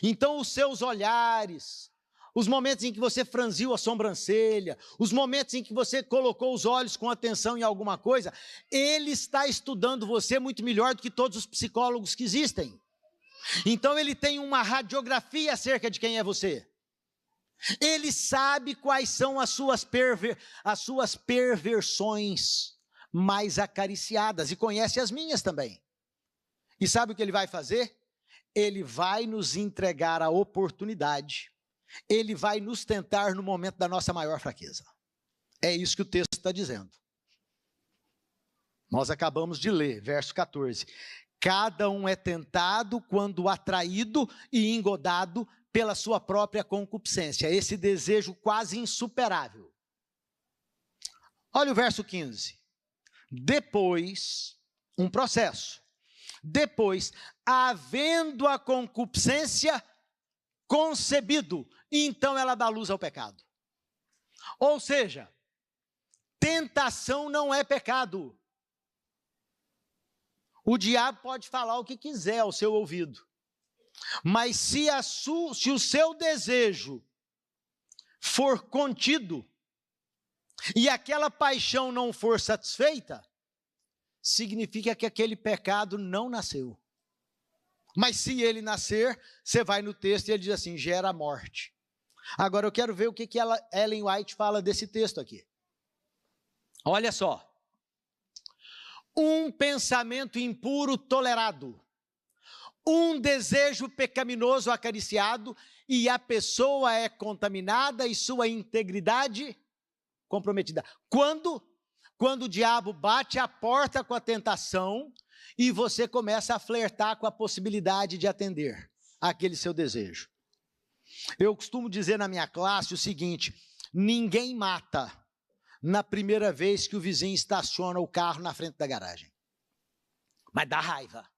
Então os seus olhares, os momentos em que você franziu a sobrancelha, os momentos em que você colocou os olhos com atenção em alguma coisa, ele está estudando você muito melhor do que todos os psicólogos que existem. Então ele tem uma radiografia acerca de quem é você. Ele sabe quais são as suas perversões mais acariciadas, e conhece as minhas também. E sabe o que ele vai fazer? Ele vai nos entregar a oportunidade, ele vai nos tentar no momento da nossa maior fraqueza. É isso que o texto está dizendo. Nós acabamos de ler, verso 14. Cada um é tentado quando atraído e engodado pela sua própria concupiscência, esse desejo quase insuperável. Olha o verso 15. Depois, um processo. Depois, havendo a concupiscência concebido, então ela dá luz ao pecado. Ou seja, tentação não é pecado. O diabo pode falar o que quiser ao seu ouvido, mas se o seu desejo for contido e aquela paixão não for satisfeita, significa que aquele pecado não nasceu. Mas se ele nascer, você vai no texto e ele diz assim, gera morte. Agora eu quero ver o que Ellen White fala desse texto aqui. Olha só. Um pensamento impuro tolerado, um desejo pecaminoso acariciado, e a pessoa é contaminada e sua integridade comprometida. Quando o diabo bate a porta com a tentação e você começa a flertar com a possibilidade de atender aquele seu desejo. Eu costumo dizer na minha classe o seguinte, ninguém mata na primeira vez que o vizinho estaciona o carro na frente da garagem. Mas dá raiva.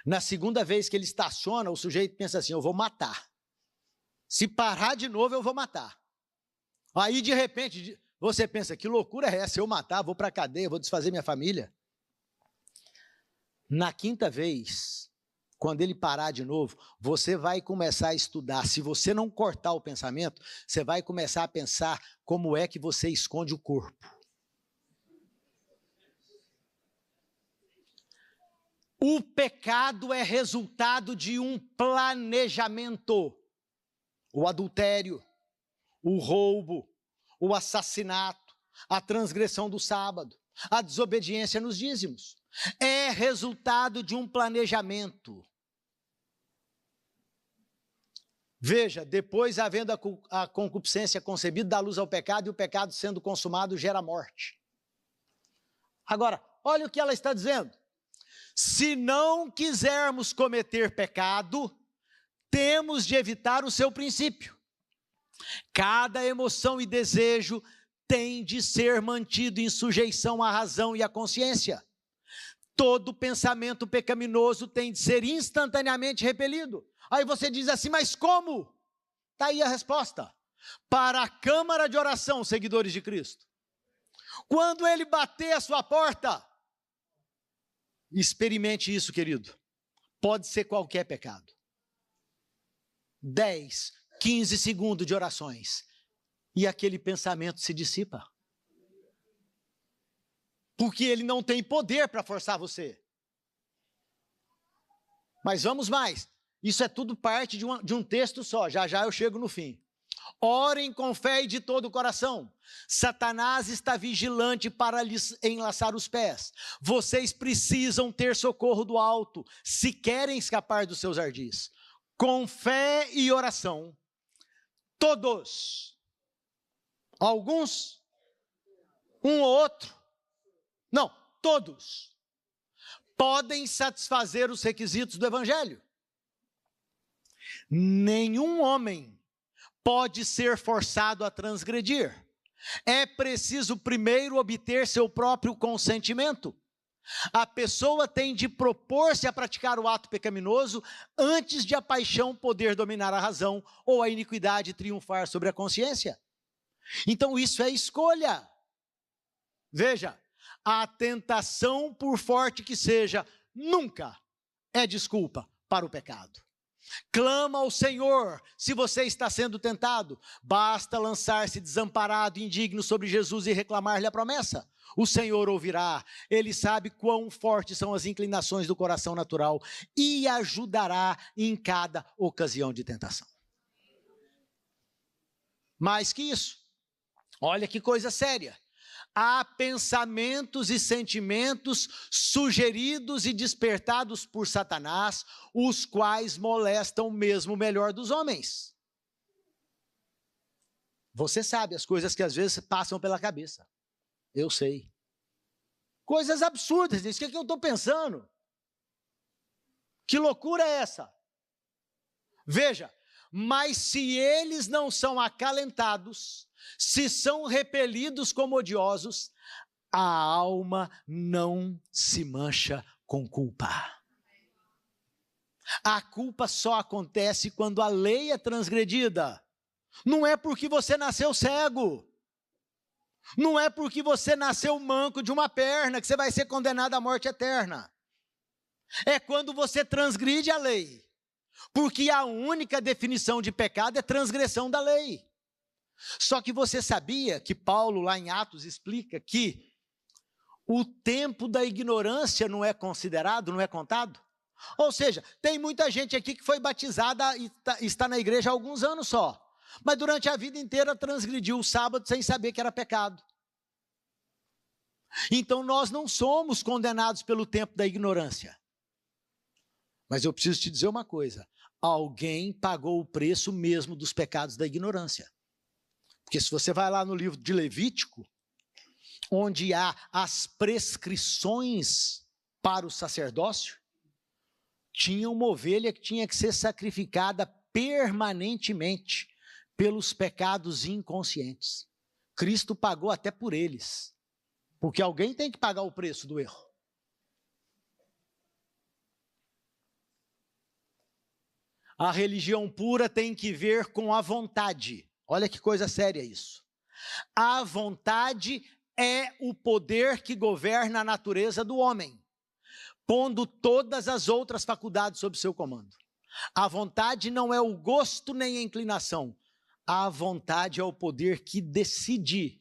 Na segunda vez que ele estaciona, o sujeito pensa assim, eu vou matar. Se parar de novo, eu vou matar. Aí, de repente, você pensa, que loucura é essa? Eu matar, vou para a cadeia, vou desfazer minha família. Na quinta vez, quando ele parar de novo, você vai começar a estudar. Se você não cortar o pensamento, você vai começar a pensar como é que você esconde o corpo. O pecado é resultado de um planejamento. O adultério, o roubo, o assassinato, a transgressão do sábado, a desobediência nos dízimos. É resultado de um planejamento. Veja, depois havendo a concupiscência concebida, dá luz ao pecado, e o pecado sendo consumado gera morte. Agora, olha o que ela está dizendo. Se não quisermos cometer pecado, temos de evitar o seu princípio. Cada emoção e desejo tem de ser mantido em sujeição à razão e à consciência. Todo pensamento pecaminoso tem de ser instantaneamente repelido. Aí você diz assim, mas como? Está aí a resposta. Para a câmara de oração, seguidores de Cristo. Quando ele bater a sua porta, experimente isso, querido. Pode ser qualquer pecado. 10, 15 segundos de orações. E aquele pensamento se dissipa. porque ele não tem poder para forçar você. Mas vamos mais, isso é tudo parte de um texto só, já já eu chego no fim. Orem com fé e de todo o coração. Satanás está vigilante para lhes enlaçar os pés. Vocês precisam ter socorro do alto, se querem escapar dos seus ardis. Com fé e oração, todos, alguns, um ou outro, não, todos, podem satisfazer os requisitos do evangelho. Nenhum homem pode ser forçado a transgredir. É preciso primeiro obter seu próprio consentimento. A pessoa tem de propor-se a praticar o ato pecaminoso antes de a paixão poder dominar a razão ou a iniquidade triunfar sobre a consciência. Então isso é escolha. Veja, a tentação, por forte que seja, nunca é desculpa para o pecado. Clama ao Senhor se você está sendo tentado. Basta lançar-se desamparado e indigno sobre Jesus e reclamar-lhe a promessa. O Senhor ouvirá, Ele sabe quão fortes são as inclinações do coração natural e ajudará em cada ocasião de tentação. Mais que isso, olha que coisa séria. Há pensamentos e sentimentos sugeridos e despertados por Satanás, os quais molestam mesmo o melhor dos homens. Você sabe as coisas que às vezes passam pela cabeça. Eu sei. Coisas absurdas, diz, o que eu estou pensando? Que loucura é essa? Veja, mas se eles não são acalentados, se são repelidos como odiosos, a alma não se mancha com culpa. A culpa só acontece quando a lei é transgredida. Não é porque você nasceu cego. Não é porque você nasceu manco de uma perna que você vai ser condenado à morte eterna. É quando você transgride a lei. Porque a única definição de pecado é transgressão da lei. Só que você sabia que Paulo, lá em Atos, explica que o tempo da ignorância não é considerado, não é contado? Ou seja, tem muita gente aqui que foi batizada e está na igreja há alguns anos só, mas durante a vida inteira transgrediu o sábado sem saber que era pecado. Então nós não somos condenados pelo tempo da ignorância. Mas eu preciso te dizer uma coisa, alguém pagou o preço mesmo dos pecados da ignorância. Porque se você vai lá no livro de Levítico, onde há as prescrições para o sacerdócio, tinha uma ovelha que tinha que ser sacrificada permanentemente pelos pecados inconscientes. Cristo pagou até por eles, porque alguém tem que pagar o preço do erro. A religião pura tem que ver com a vontade. Olha que coisa séria isso. A vontade é o poder que governa a natureza do homem, pondo todas as outras faculdades sob seu comando. A vontade não é o gosto nem a inclinação. A vontade é o poder que decide,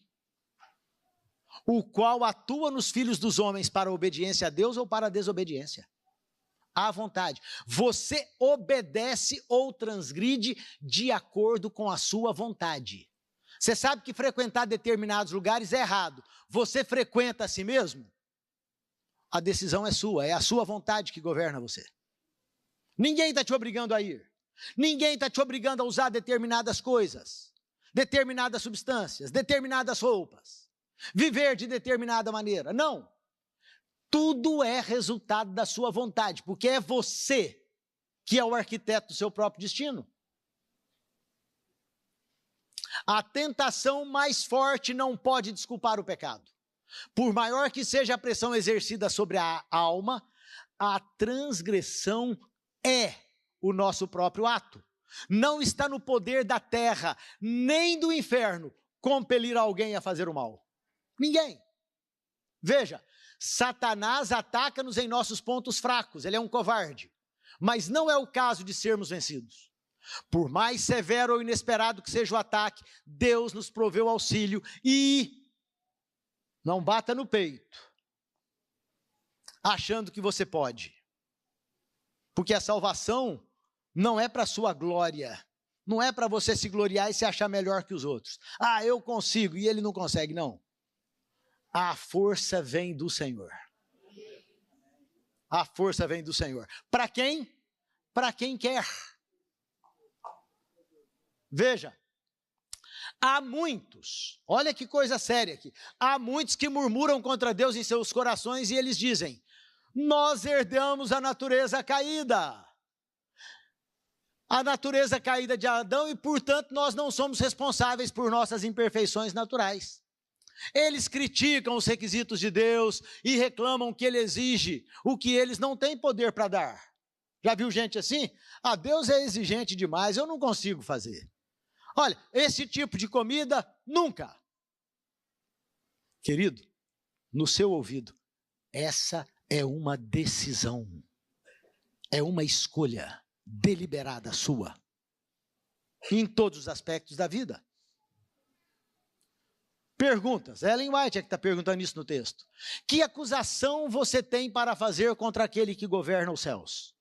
o qual atua nos filhos dos homens para a obediência a Deus ou para a desobediência. À vontade. Você obedece ou transgride de acordo com a sua vontade. Você sabe que frequentar determinados lugares é errado. Você frequenta a si mesmo? A decisão é sua, é a sua vontade que governa você. Ninguém está te obrigando a ir. Ninguém está te obrigando a usar determinadas coisas, determinadas substâncias, determinadas roupas, viver de determinada maneira. Não. Tudo é resultado da sua vontade, porque é você que é o arquiteto do seu próprio destino. A tentação mais forte não pode desculpar o pecado. Por maior que seja a pressão exercida sobre a alma, a transgressão é o nosso próprio ato. Não está no poder da terra, nem do inferno, compelir alguém a fazer o mal. Ninguém. Veja, Satanás ataca-nos em nossos pontos fracos, ele é um covarde, mas não é o caso de sermos vencidos. Por mais severo ou inesperado que seja o ataque, Deus nos proveu auxílio e não bata no peito, achando que você pode. Porque a salvação não é para a sua glória, não é para você se gloriar e se achar melhor que os outros. Ah, eu consigo, e ele não consegue, não. A força vem do Senhor. A força vem do Senhor. Para quem? Para quem quer. Veja, há muitos, olha que coisa séria aqui, há muitos que murmuram contra Deus em seus corações e eles dizem: nós herdamos a natureza caída. A natureza caída de Adão e, portanto, nós não somos responsáveis por nossas imperfeições naturais. Eles criticam os requisitos de Deus e reclamam que Ele exige o que eles não têm poder para dar. Já viu gente assim? Ah, Deus é exigente demais, eu não consigo fazer. Olha, esse tipo de comida, nunca. Querido, no seu ouvido, essa é uma decisão, é uma escolha deliberada sua, em todos os aspectos da vida. Perguntas, Ellen White é que está perguntando isso no texto. Que acusação você tem para fazer contra aquele que governa os céus?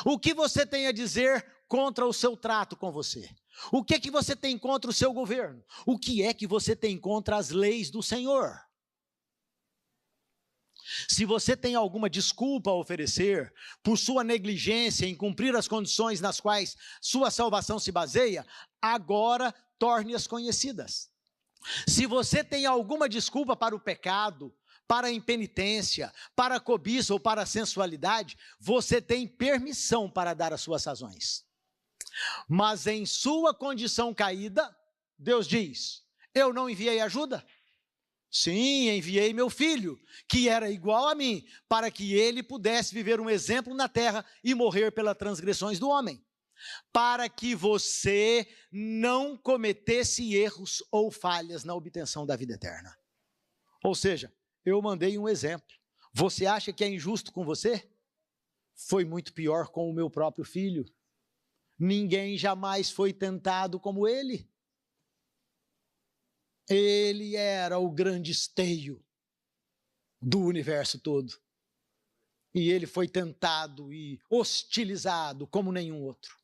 O que você tem a dizer contra o seu trato com você? O que é que você tem contra o seu governo? O que é que você tem contra as leis do Senhor? Se você tem alguma desculpa a oferecer por sua negligência em cumprir as condições nas quais sua salvação se baseia, agora torne-as conhecidas. Se você tem alguma desculpa para o pecado, para a impenitência, para a cobiça ou para a sensualidade, você tem permissão para dar as suas razões. Mas em sua condição caída, Deus diz: eu não enviei ajuda? Sim, enviei meu filho, que era igual a mim, para que ele pudesse viver um exemplo na terra e morrer pelas transgressões do homem, para que você não cometesse erros ou falhas na obtenção da vida eterna. Ou seja, eu mandei um exemplo. Você acha que é injusto com você? Foi muito pior com o meu próprio filho. Ninguém jamais foi tentado como ele. Ele era o grande esteio do universo todo. E ele foi tentado e hostilizado como nenhum outro.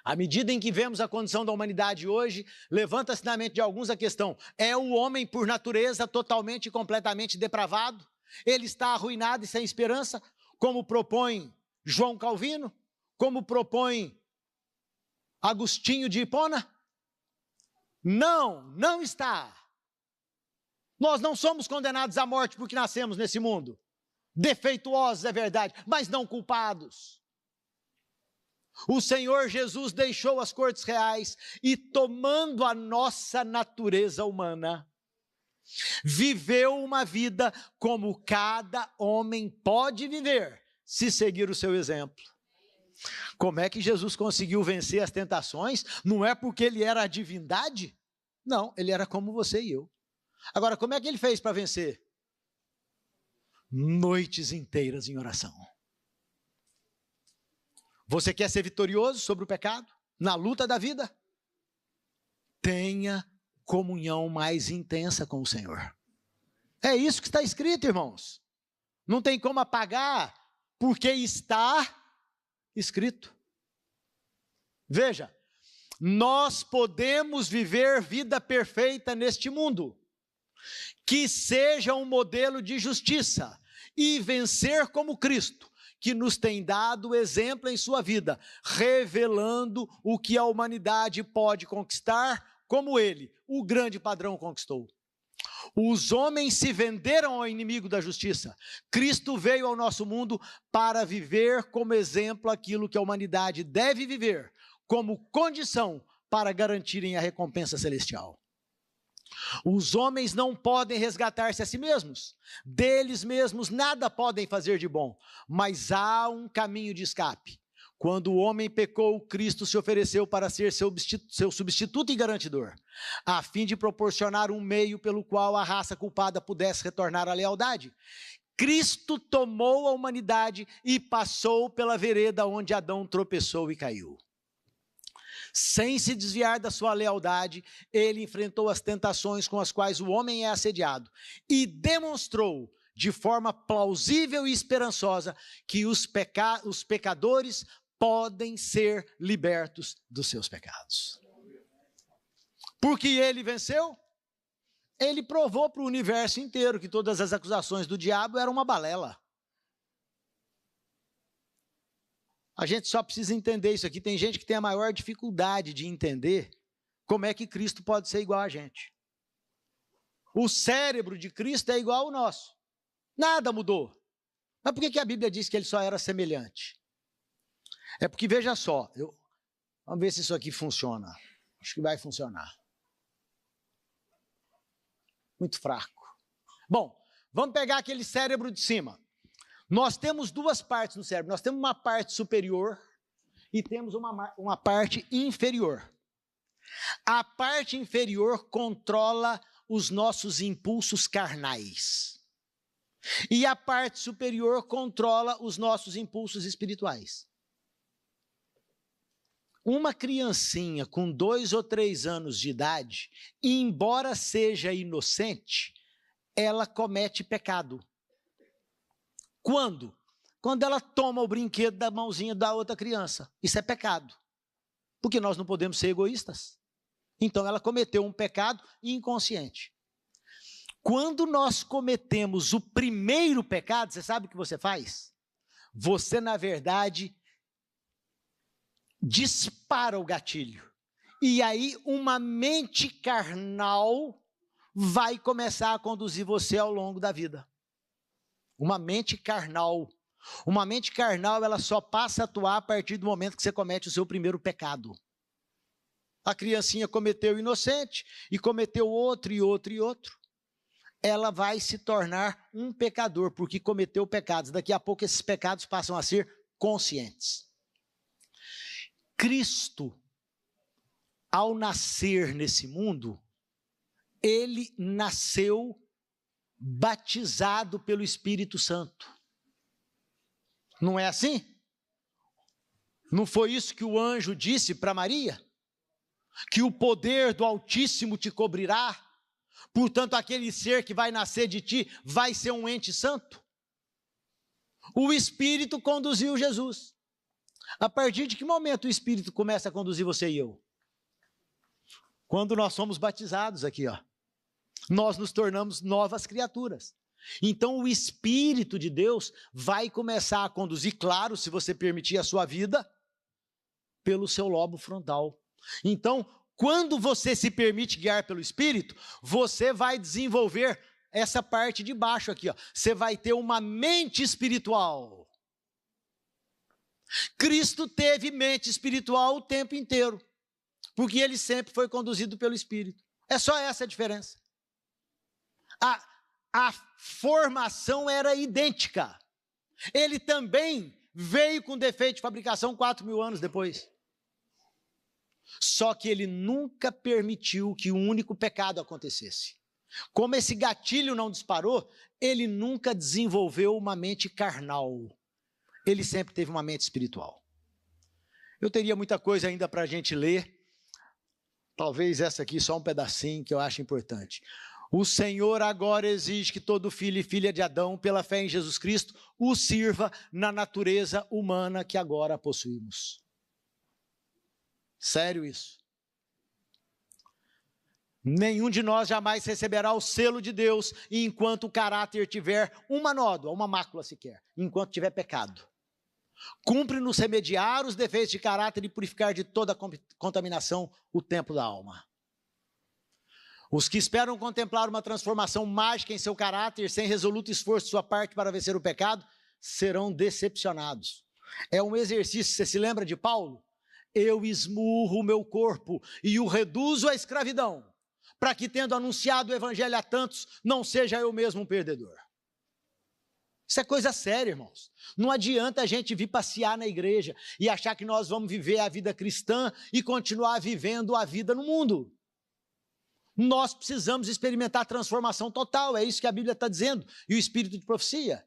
À medida em que vemos a condição da humanidade hoje, levanta-se na mente de alguns a questão: é o homem por natureza totalmente e completamente depravado? Ele está arruinado e sem esperança, como propõe João Calvino? Como propõe Agostinho de Hipona? Não, não está. Nós não somos condenados à morte porque nascemos nesse mundo. Defeituosos, é verdade, mas não culpados. O Senhor Jesus deixou as cortes reais e, tomando a nossa natureza humana, viveu uma vida como cada homem pode viver, se seguir o seu exemplo. Como é que Jesus conseguiu vencer as tentações? Não é porque ele era a divindade? Não, ele era como você e eu. Agora, como é que ele fez para vencer? Noites inteiras em oração. Você quer ser vitorioso sobre o pecado? Na luta da vida? Tenha comunhão mais intensa com o Senhor. É isso que está escrito, irmãos. Não tem como apagar, porque está escrito. Veja, nós podemos viver vida perfeita neste mundo, que seja um modelo de justiça, e vencer como Cristo, que nos tem dado exemplo em sua vida, revelando o que a humanidade pode conquistar, como ele, o grande padrão, conquistou. Os homens se venderam ao inimigo da justiça. Cristo veio ao nosso mundo para viver como exemplo aquilo que a humanidade deve viver, como condição para garantirem a recompensa celestial. Os homens não podem resgatar-se a si mesmos, deles mesmos nada podem fazer de bom, mas há um caminho de escape. Quando o homem pecou, Cristo se ofereceu para ser seu substituto e garantidor, a fim de proporcionar um meio pelo qual a raça culpada pudesse retornar à lealdade. Cristo tomou a humanidade e passou pela vereda onde Adão tropeçou e caiu. Sem se desviar da sua lealdade, ele enfrentou as tentações com as quais o homem é assediado e demonstrou de forma plausível e esperançosa que os pecadores podem ser libertos dos seus pecados. Porque ele venceu, ele provou para o universo inteiro que todas as acusações do diabo eram uma balela. A gente só precisa entender isso aqui. Tem gente que tem a maior dificuldade de entender como é que Cristo pode ser igual a gente. O cérebro de Cristo é igual ao nosso. Nada mudou. Mas por que a Bíblia diz que ele só era semelhante? É porque, veja só, vamos ver se isso aqui funciona. Acho que vai funcionar. Muito fraco. Bom, vamos pegar aquele cérebro de cima. Nós temos duas partes no cérebro. Nós temos uma parte superior e temos uma parte inferior. A parte inferior controla os nossos impulsos carnais. E a parte superior controla os nossos impulsos espirituais. Uma criancinha com 2 ou 3 anos de idade, embora seja inocente, ela comete pecado. Quando? Quando ela toma o brinquedo da mãozinha da outra criança. Isso é pecado. Porque nós não podemos ser egoístas. Então ela cometeu um pecado inconsciente. Quando nós cometemos o primeiro pecado, você sabe o que você faz? Você, na verdade, dispara o gatilho. E aí uma mente carnal vai começar a conduzir você ao longo da vida. Uma mente carnal. Uma mente carnal, ela só passa a atuar a partir do momento que você comete o seu primeiro pecado. A criancinha cometeu inocente, e cometeu outro, e outro, e outro. Ela vai se tornar um pecador, porque cometeu pecados. Daqui a pouco esses pecados passam a ser conscientes. Cristo, ao nascer nesse mundo, ele nasceu batizado pelo Espírito Santo. Não é assim? Não foi isso que o anjo disse para Maria? Que o poder do Altíssimo te cobrirá, portanto aquele ser que vai nascer de ti vai ser um ente santo? O Espírito conduziu Jesus. A partir de que momento o Espírito começa a conduzir você e eu? Quando nós somos batizados aqui, ó. Nós nos tornamos novas criaturas. Então o Espírito de Deus vai começar a conduzir, claro, se você permitir a sua vida, pelo seu lobo frontal. Então, quando você se permite guiar pelo Espírito, você vai desenvolver essa parte de baixo aqui, ó. Você vai ter uma mente espiritual. Cristo teve mente espiritual o tempo inteiro, porque ele sempre foi conduzido pelo Espírito. É só essa a diferença. A formação era idêntica. Ele também veio com defeito de fabricação 4.000 anos depois. Só que ele nunca permitiu que um único pecado acontecesse. Como esse gatilho não disparou, ele nunca desenvolveu uma mente carnal. Ele sempre teve uma mente espiritual. Eu teria muita coisa ainda para a gente ler. Talvez essa aqui só um pedacinho que eu acho importante. O Senhor agora exige que todo filho e filha de Adão, pela fé em Jesus Cristo, o sirva na natureza humana que agora possuímos. Sério isso. Nenhum de nós jamais receberá o selo de Deus enquanto o caráter tiver uma nódoa, uma mácula sequer, enquanto tiver pecado. Cumpre-nos remediar os defeitos de caráter e purificar de toda contaminação o templo da alma. Os que esperam contemplar uma transformação mágica em seu caráter, sem resoluto esforço de sua parte para vencer o pecado, serão decepcionados. É um exercício, você se lembra de Paulo? Eu esmurro o meu corpo e o reduzo à escravidão, para que, tendo anunciado o evangelho a tantos, não seja eu mesmo um perdedor. Isso é coisa séria, irmãos. Não adianta a gente vir passear na igreja e achar que nós vamos viver a vida cristã e continuar vivendo a vida no mundo. Nós precisamos experimentar transformação total, é isso que a Bíblia está dizendo, e o espírito de profecia.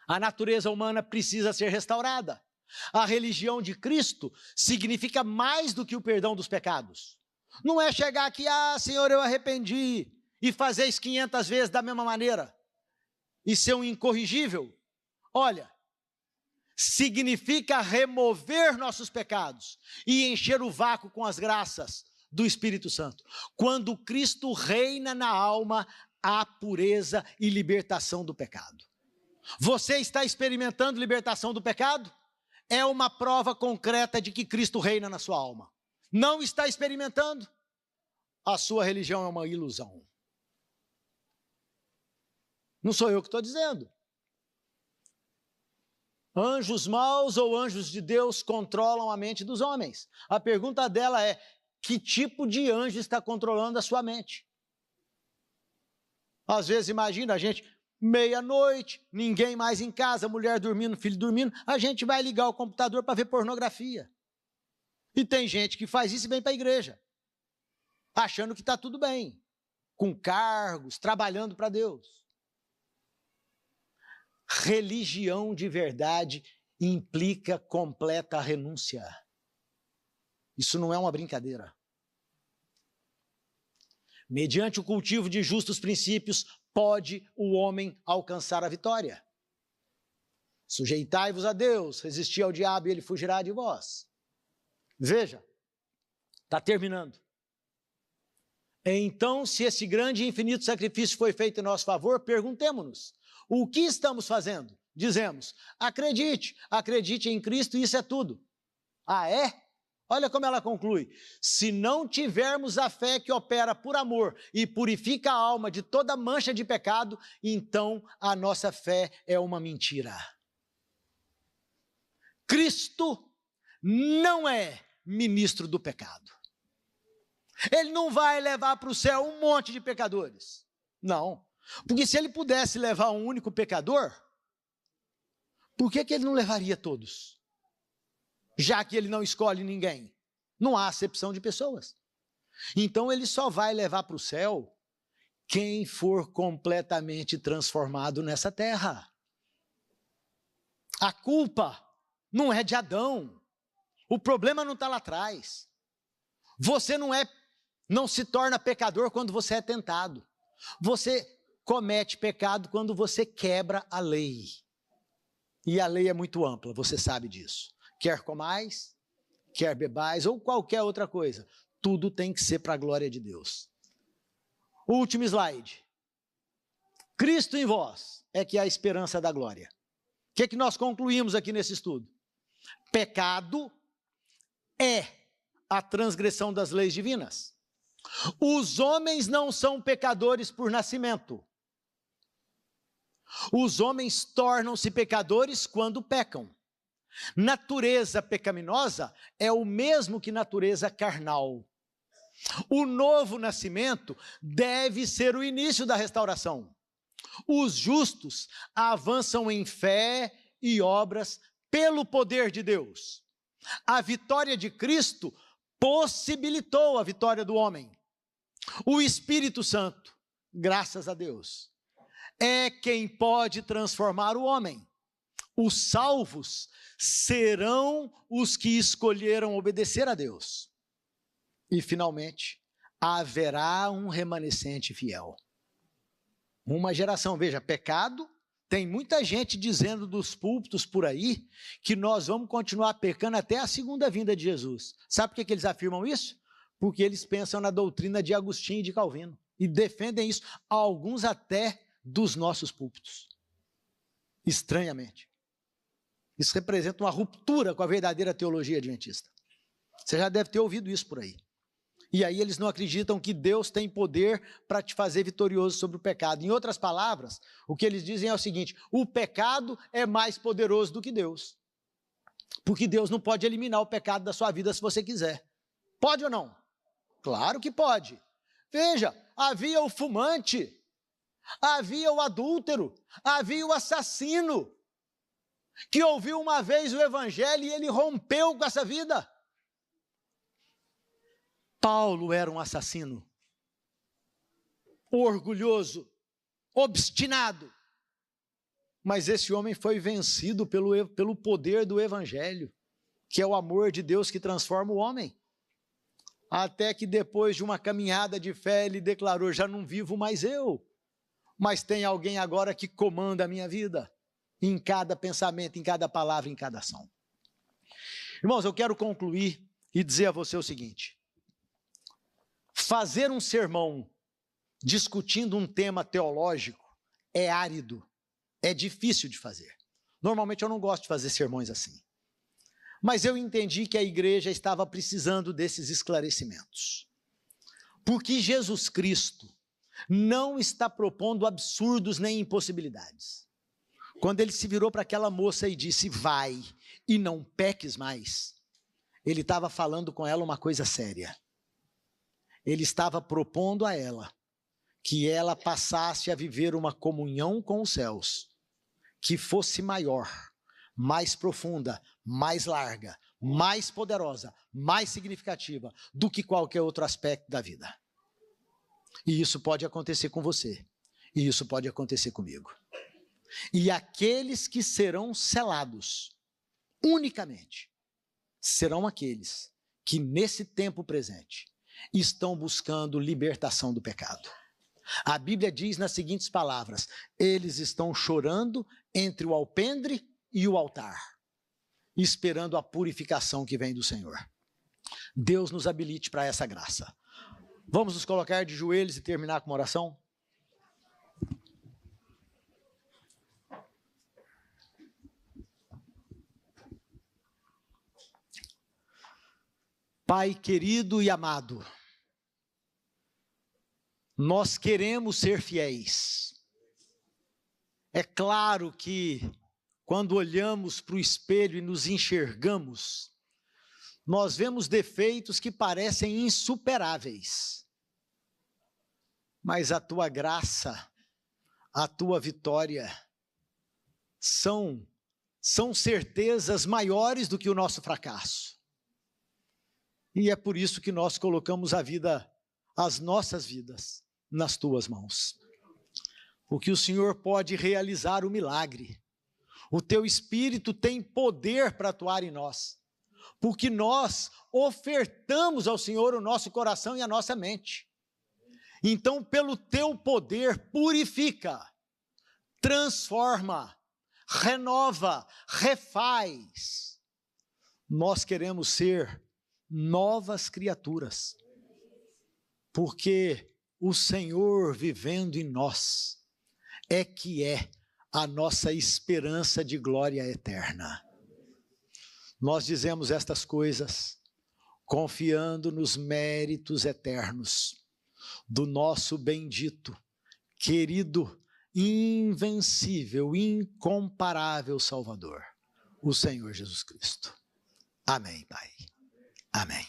A natureza humana precisa ser restaurada. A religião de Cristo significa mais do que o perdão dos pecados. Não é chegar aqui, Senhor, eu arrependi, e fazer isso 500 vezes da mesma maneira, e ser um incorrigível. Olha, significa remover nossos pecados e encher o vácuo com as graças do Espírito Santo. Quando Cristo reina na alma, há pureza e libertação do pecado. Você está experimentando libertação do pecado? É uma prova concreta de que Cristo reina na sua alma. Não está experimentando? A sua religião é uma ilusão. Não sou eu que estou dizendo. Anjos maus ou anjos de Deus controlam a mente dos homens. A pergunta dela é: que tipo de anjo está controlando a sua mente? Às vezes, imagina a gente, meia-noite, ninguém mais em casa, mulher dormindo, filho dormindo, a gente vai ligar o computador para ver pornografia. E tem gente que faz isso e vem para a igreja, achando que está tudo bem, com cargos, trabalhando para Deus. Religião de verdade implica completa renúncia. Isso não é uma brincadeira. Mediante o cultivo de justos princípios, pode o homem alcançar a vitória. Sujeitai-vos a Deus, resisti ao diabo e ele fugirá de vós. Veja, está terminando. Então, se esse grande e infinito sacrifício foi feito em nosso favor, perguntemo-nos, o que estamos fazendo? Dizemos, acredite em Cristo e isso é tudo. Ah, é? Olha como ela conclui, se não tivermos a fé que opera por amor e purifica a alma de toda mancha de pecado, então a nossa fé é uma mentira. Cristo não é ministro do pecado. Ele não vai levar para o céu um monte de pecadores. Não, porque se ele pudesse levar um único pecador, por que ele não levaria todos? Já que ele não escolhe ninguém. Não há acepção de pessoas. Então ele só vai levar para o céu quem for completamente transformado nessa terra. A culpa não é de Adão. O problema não está lá atrás. Você não se torna pecador quando você é tentado. Você comete pecado quando você quebra a lei. E a lei é muito ampla, você sabe disso. Quer comais, quer bebais ou qualquer outra coisa, tudo tem que ser para a glória de Deus. Último slide. Cristo em vós é que é a esperança da glória. O que nós concluímos aqui nesse estudo? Pecado é a transgressão das leis divinas. Os homens não são pecadores por nascimento. Os homens tornam-se pecadores quando pecam. Natureza pecaminosa é o mesmo que natureza carnal. O novo nascimento deve ser o início da restauração. Os justos avançam em fé e obras pelo poder de Deus. A vitória de Cristo possibilitou a vitória do homem. O Espírito Santo, graças a Deus, é quem pode transformar o homem. Os salvos serão os que escolheram obedecer a Deus. E, finalmente, haverá um remanescente fiel. Uma geração, veja, pecado, tem muita gente dizendo dos púlpitos por aí que nós vamos continuar pecando até a segunda vinda de Jesus. Sabe por que eles afirmam isso? Porque eles pensam na doutrina de Agostinho e de Calvino. E defendem isso, alguns até dos nossos púlpitos. Estranhamente. Isso representa uma ruptura com a verdadeira teologia adventista. Você já deve ter ouvido isso por aí. E aí eles não acreditam que Deus tem poder para te fazer vitorioso sobre o pecado. Em outras palavras, o que eles dizem é o seguinte: o pecado é mais poderoso do que Deus. Porque Deus não pode eliminar o pecado da sua vida se você quiser. Pode ou não? Claro que pode. Veja, havia o fumante, havia o adúltero, havia o assassino, que ouviu uma vez o evangelho e ele rompeu com essa vida. Paulo era um assassino, orgulhoso, obstinado. Mas esse homem foi vencido pelo poder do evangelho, que é o amor de Deus que transforma o homem. Até que depois de uma caminhada de fé, ele declarou: já não vivo mais eu, mas tem alguém agora que comanda a minha vida, em cada pensamento, em cada palavra, em cada ação. Irmãos, eu quero concluir e dizer a você o seguinte: fazer um sermão discutindo um tema teológico é árido, é difícil de fazer. Normalmente eu não gosto de fazer sermões assim. Mas eu entendi que a igreja estava precisando desses esclarecimentos. Porque Jesus Cristo não está propondo absurdos nem impossibilidades. Quando ele se virou para aquela moça e disse: vai e não peques mais, ele estava falando com ela uma coisa séria. Ele estava propondo a ela que ela passasse a viver uma comunhão com os céus, que fosse maior, mais profunda, mais larga, mais poderosa, mais significativa do que qualquer outro aspecto da vida. E isso pode acontecer com você, e isso pode acontecer comigo. E aqueles que serão selados, unicamente, serão aqueles que nesse tempo presente estão buscando libertação do pecado. A Bíblia diz nas seguintes palavras: eles estão chorando entre o alpendre e o altar, esperando a purificação que vem do Senhor. Deus nos habilite para essa graça. Vamos nos colocar de joelhos e terminar com uma oração? Pai querido e amado, nós queremos ser fiéis. É claro que quando olhamos para o espelho e nos enxergamos, nós vemos defeitos que parecem insuperáveis. Mas a tua graça, a tua vitória, são certezas maiores do que o nosso fracasso. E é por isso que nós colocamos as nossas vidas nas tuas mãos. Porque o Senhor pode realizar o milagre. O teu Espírito tem poder para atuar em nós. Porque nós ofertamos ao Senhor o nosso coração e a nossa mente. Então, pelo teu poder, purifica, transforma, renova, refaz. Nós queremos ser novas criaturas, porque o Senhor vivendo em nós é que é a nossa esperança de glória eterna. Nós dizemos estas coisas confiando nos méritos eternos do nosso bendito, querido, invencível, incomparável Salvador, o Senhor Jesus Cristo. Amém, Pai. Amém.